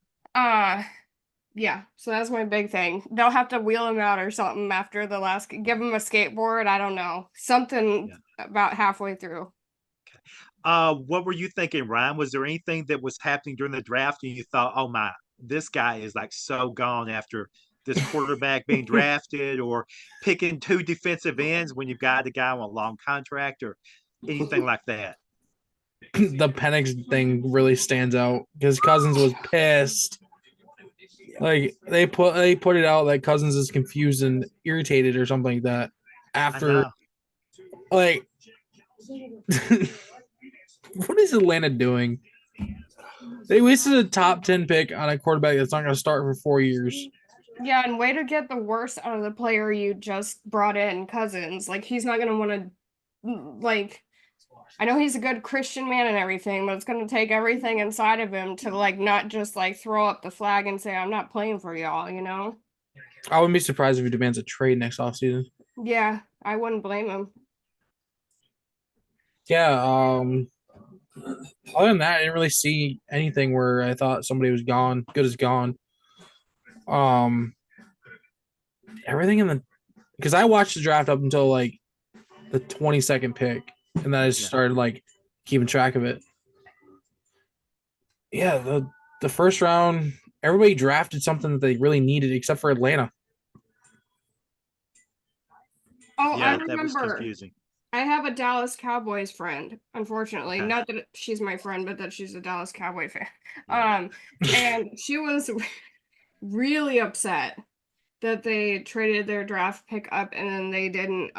yeah, so that's my big thing. They'll have to wheel him out or something after the last, give him a skateboard. I don't know. Something about halfway through. What were you thinking, Ryan? Was there anything that was happening during the draft and you thought, oh my, this guy is like so gone after this quarterback being drafted, or picking two defensive ends when you've got a guy on a long contract, or anything like that? The Penix thing really stands out because Cousins was pissed. Like they put it out that Cousins is confused and irritated or something like that after, like, what is Atlanta doing? They wasted a top 10 pick on a quarterback that's not going to start for 4 years. Yeah, and way to get the worst out of the player you just brought in, Cousins. Like he's not going to want to, like, I know he's a good Christian man and everything, but it's going to take everything inside of him to like not just like throw up the flag and say, I'm not playing for y'all, you know? I wouldn't be surprised if he demands a trade next offseason. Yeah, I wouldn't blame him. Yeah, other than that, I didn't really see anything where I thought somebody was gone, good as gone. Everything in the, because I watched the draft up until like the 22nd pick, and then I just started like keeping track of it. Yeah, the first round, everybody drafted something that they really needed, except for Atlanta. Oh, yeah, that was confusing. I have a Dallas Cowboys friend, unfortunately. Not that she's my friend, but that she's a Dallas Cowboy fan. And she was really upset that they traded their draft pick up and then they didn't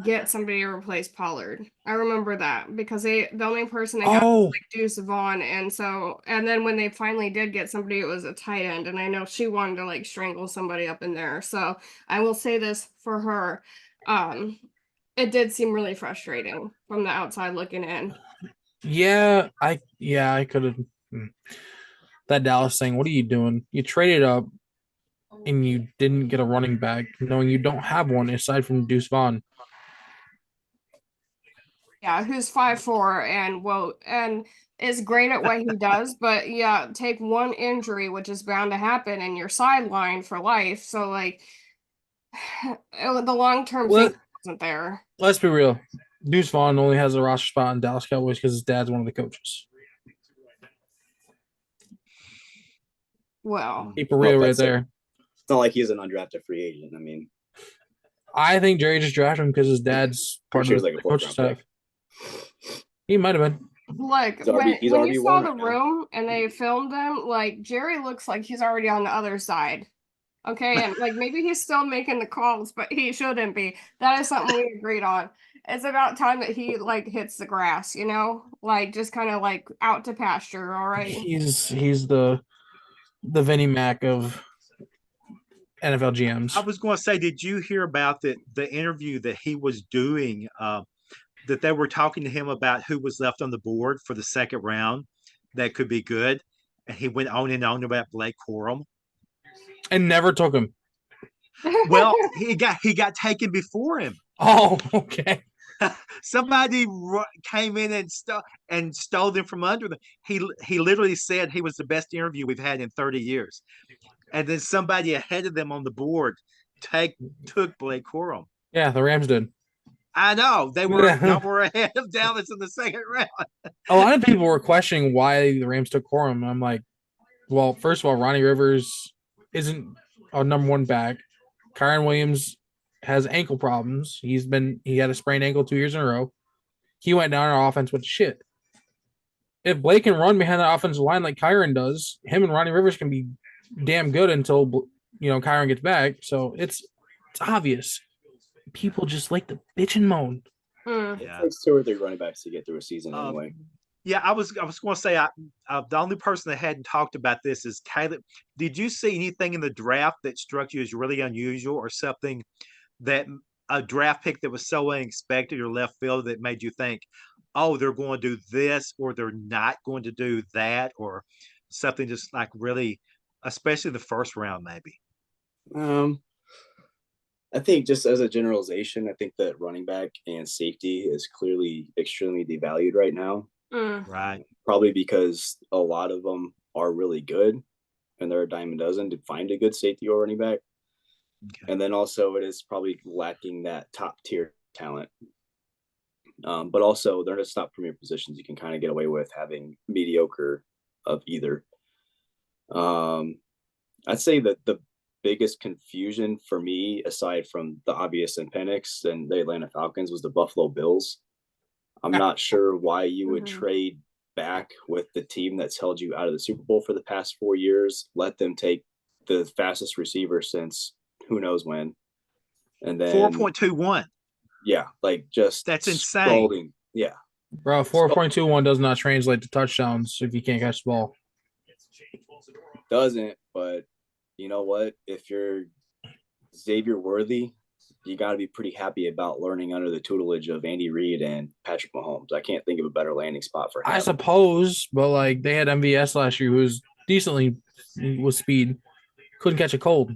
get somebody to replace Pollard. I remember that because the only person they got was like Deuce Vaughn, and then when they finally did get somebody, it was a tight end, and I know she wanted to like strangle somebody up in there. So I will say this for her, it did seem really frustrating from the outside looking in. Yeah, I could have that Dallas thing. What are you doing? You traded up and you didn't get a running back, knowing you don't have one aside from Deuce Vaughn. Yeah, who's 5'4" and is great at what he does, but yeah, take one injury, which is bound to happen, and you're sidelined for life. So like the long-term Let, thing wasn't there. let's be real. Deuce Vaughn only has a roster spot in Dallas Cowboys because his dad's one of the coaches. Well, Keep it real right there. It's not like he's an undrafted free agent. I mean, I think Jerry just drafted him because his dad's part of the coaching staff. He might have been. Look, when you saw the room and they filmed him, like Jerry looks like he's already on the other side. Okay, and like maybe he's still making the calls, but he shouldn't be. That is something we agreed on. It's about time that he like hits the grass, you know, like just kind of like out to pasture. All right. He's the Vinnie Mac of NFL GMs. I was going to say, did you hear about the interview that he was doing? That they were talking to him about who was left on the board for the second round that could be good, and he went on and on about Blake Corum, and never took him. Well, he got taken before him. Oh, okay. Somebody came in and stole them from under them. He literally said he was the best interview we've had in 30 years. And then somebody ahead of them on the board took Blake Corum. Yeah, the Rams did. I know. Y'all were ahead of Dallas in the second round. A lot of people were questioning why the Rams took Corum. I'm like, well, first of all, Ronnie Rivers isn't a number one back. Kyron Williams has ankle problems. He had a sprained ankle 2 years in a row. He went down our offense with shit. If Blake can run behind the offensive line like Kyron does, him and Ronnie Rivers can be damn good until Kyron gets back. So it's obvious. People just like to bitch and moan. Yeah. It takes 2 or 3 running backs to get through a season anyway. Yeah, I was going to say the only person that hadn't talked about this is Caleb. Did you see anything in the draft that struck you as really unusual, or something that a draft pick that was so unexpected or left field that made you think, oh, they're going to do this or they're not going to do that, or something just like really, especially the first round maybe? I think just as a generalization, I think that running back and safety is clearly extremely devalued right now. Right. Probably because a lot of them are really good and they're a dime a dozen to find a good safety or running back. Okay. And then also it is probably lacking that top tier talent. But also they're just not premier positions. You can kind of get away with having mediocre of either. I'd say that the biggest confusion for me, aside from the obvious in Penix and the Atlanta Falcons, was the Buffalo Bills. I'm not sure why you would trade back with the team that's held you out of the Super Bowl for the past 4 years, let them take the fastest receiver since who knows when. And then 4.21. Yeah, like just that's insane. Scalding. Yeah. Bro, 4.21 does not translate to touchdowns if you can't catch the ball. Doesn't, but you know what? If you're Xavier Worthy, you got to be pretty happy about learning under the tutelage of Andy Reid and Patrick Mahomes. I can't think of a better landing spot for him. I suppose, but like they had MVS last year, who was decently with speed, couldn't catch a cold.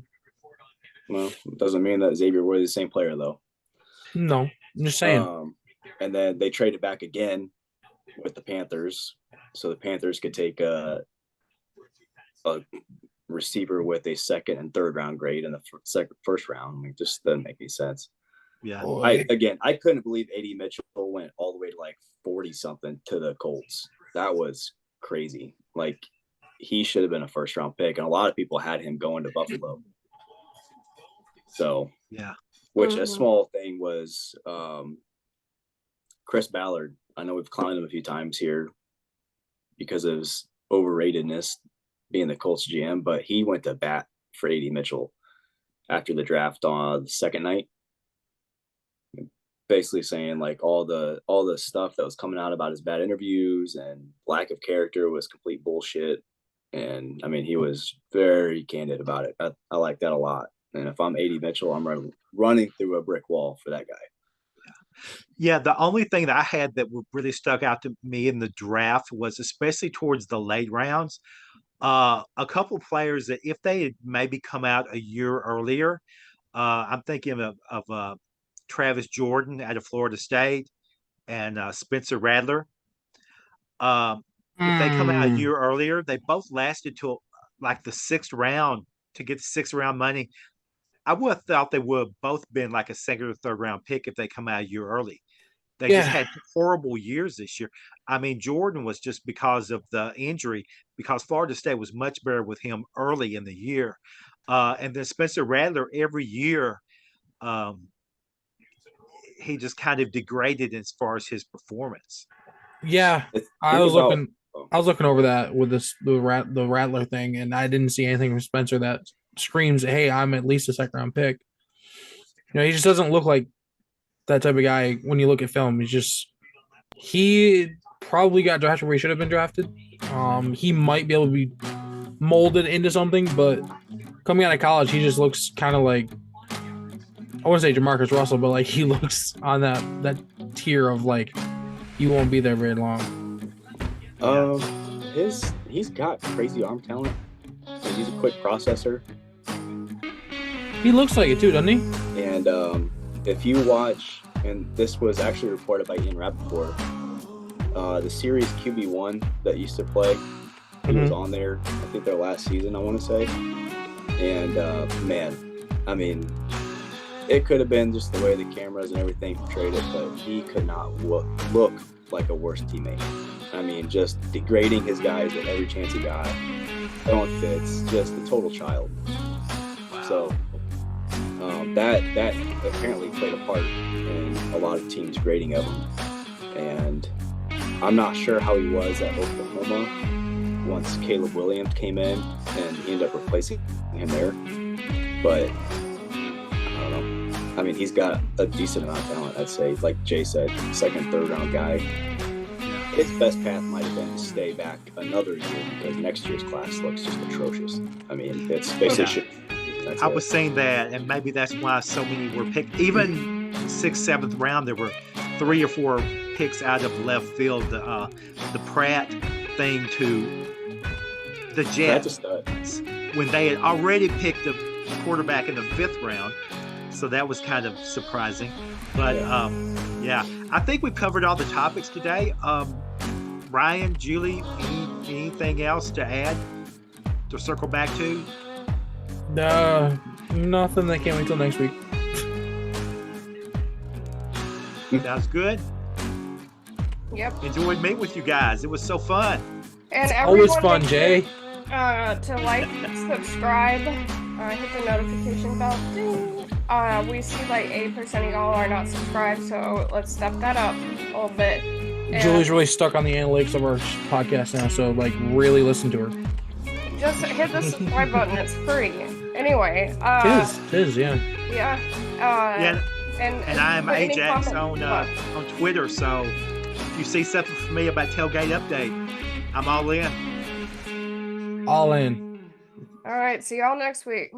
Well, it doesn't mean that Xavier Worthy is the same player, though. No, I'm just saying. And then they traded back again with the Panthers, so the Panthers could take a receiver with a second and third round grade in the first round. I mean, just doesn't make any sense. Yeah. I couldn't believe A.D. Mitchell went all the way to like 40 something to the Colts. That was crazy. Like he should have been a first round pick, and a lot of people had him going to Buffalo. So yeah. Which a small thing was Chris Ballard. I know we've clowned him a few times here because of his overratedness being the Colts GM, but he went to bat for A.D. Mitchell after the draft on the second night, basically saying like all the stuff that was coming out about his bad interviews and lack of character was complete bullshit. And I mean, he was very candid about it. I like that a lot. And if I'm A.D. Mitchell, I'm running through a brick wall for that guy. Yeah, the only thing that I had that really stuck out to me in the draft was especially towards the late rounds, a couple players that if they had maybe come out a year earlier, I'm thinking of Travis Jordan out of Florida State and Spencer Rattler. If they come out a year earlier, they both lasted till like the 6th round to get the 6th round money. I would have thought they would have both been like a 2nd or 3rd round pick if they come out a year early. They just had horrible years this year. I mean, Jordan was just because of the injury, because Florida State was much better with him early in the year. And then Spencer Rattler, every year, he just kind of degraded as far as his performance. Yeah, I was looking over that with the Rattler thing, and I didn't see anything from Spencer that screams, "Hey, I'm at least a 2nd round pick." You know, he just doesn't look like that type of guy when you look at film. He probably got drafted where he should have been drafted. He might be able to be molded into something, but coming out of college, he just looks kind of like, I wouldn't say Jamarcus Russell, but like he looks on that tier of like, you won't be there very long. He's got crazy arm talent. And he's a quick processor. He looks like it too, doesn't he? And if you watch, and this was actually reported by Ian Rappaport, the series QB1 that used to play, he was on there, I think their last season, I want to say. And man, I mean, it could have been just the way the cameras and everything portrayed it, but he could not look like a worse teammate. I mean, just degrading his guys at every chance he got, throwing fits, just a total child. So that apparently played a part in a lot of teams' grading of him. And I'm not sure how he was at Oklahoma once Caleb Williams came in and he ended up replacing him there. But I don't know. I mean, he's got a decent amount of talent, I'd say. Like Jay said, 2nd, 3rd round guy. His best path might have been to stay back another year because next year's class looks just atrocious. I mean, it's basically I was saying that, and maybe that's why so many were picked. Even 6th, 7th round, there were 3 or 4 picks out of left field. The Pratt thing to the Jets when they had already picked a quarterback in the 5th round. So that was kind of surprising. But yeah, I think we've covered all the topics today. Ryan, Julie, anything else to add to circle back to? Nothing. I can't wait till next week. Sounds good. Yep. Enjoyed meeting with you guys. It was so fun. And always fun, Jay. To like, subscribe, hit the notification bell. Ding. We see like 8% of y'all are not subscribed, so let's step that up a little bit. And Julie's really stuck on the analytics of our podcast now, so like really listen to her. Just hit the subscribe button. It's free. Anyway. It is, yeah. Yeah. Yeah. And I am Ajax on Twitter, so if you see something from me about Tailgate Update, I'm all in. All in. All right. See y'all next week.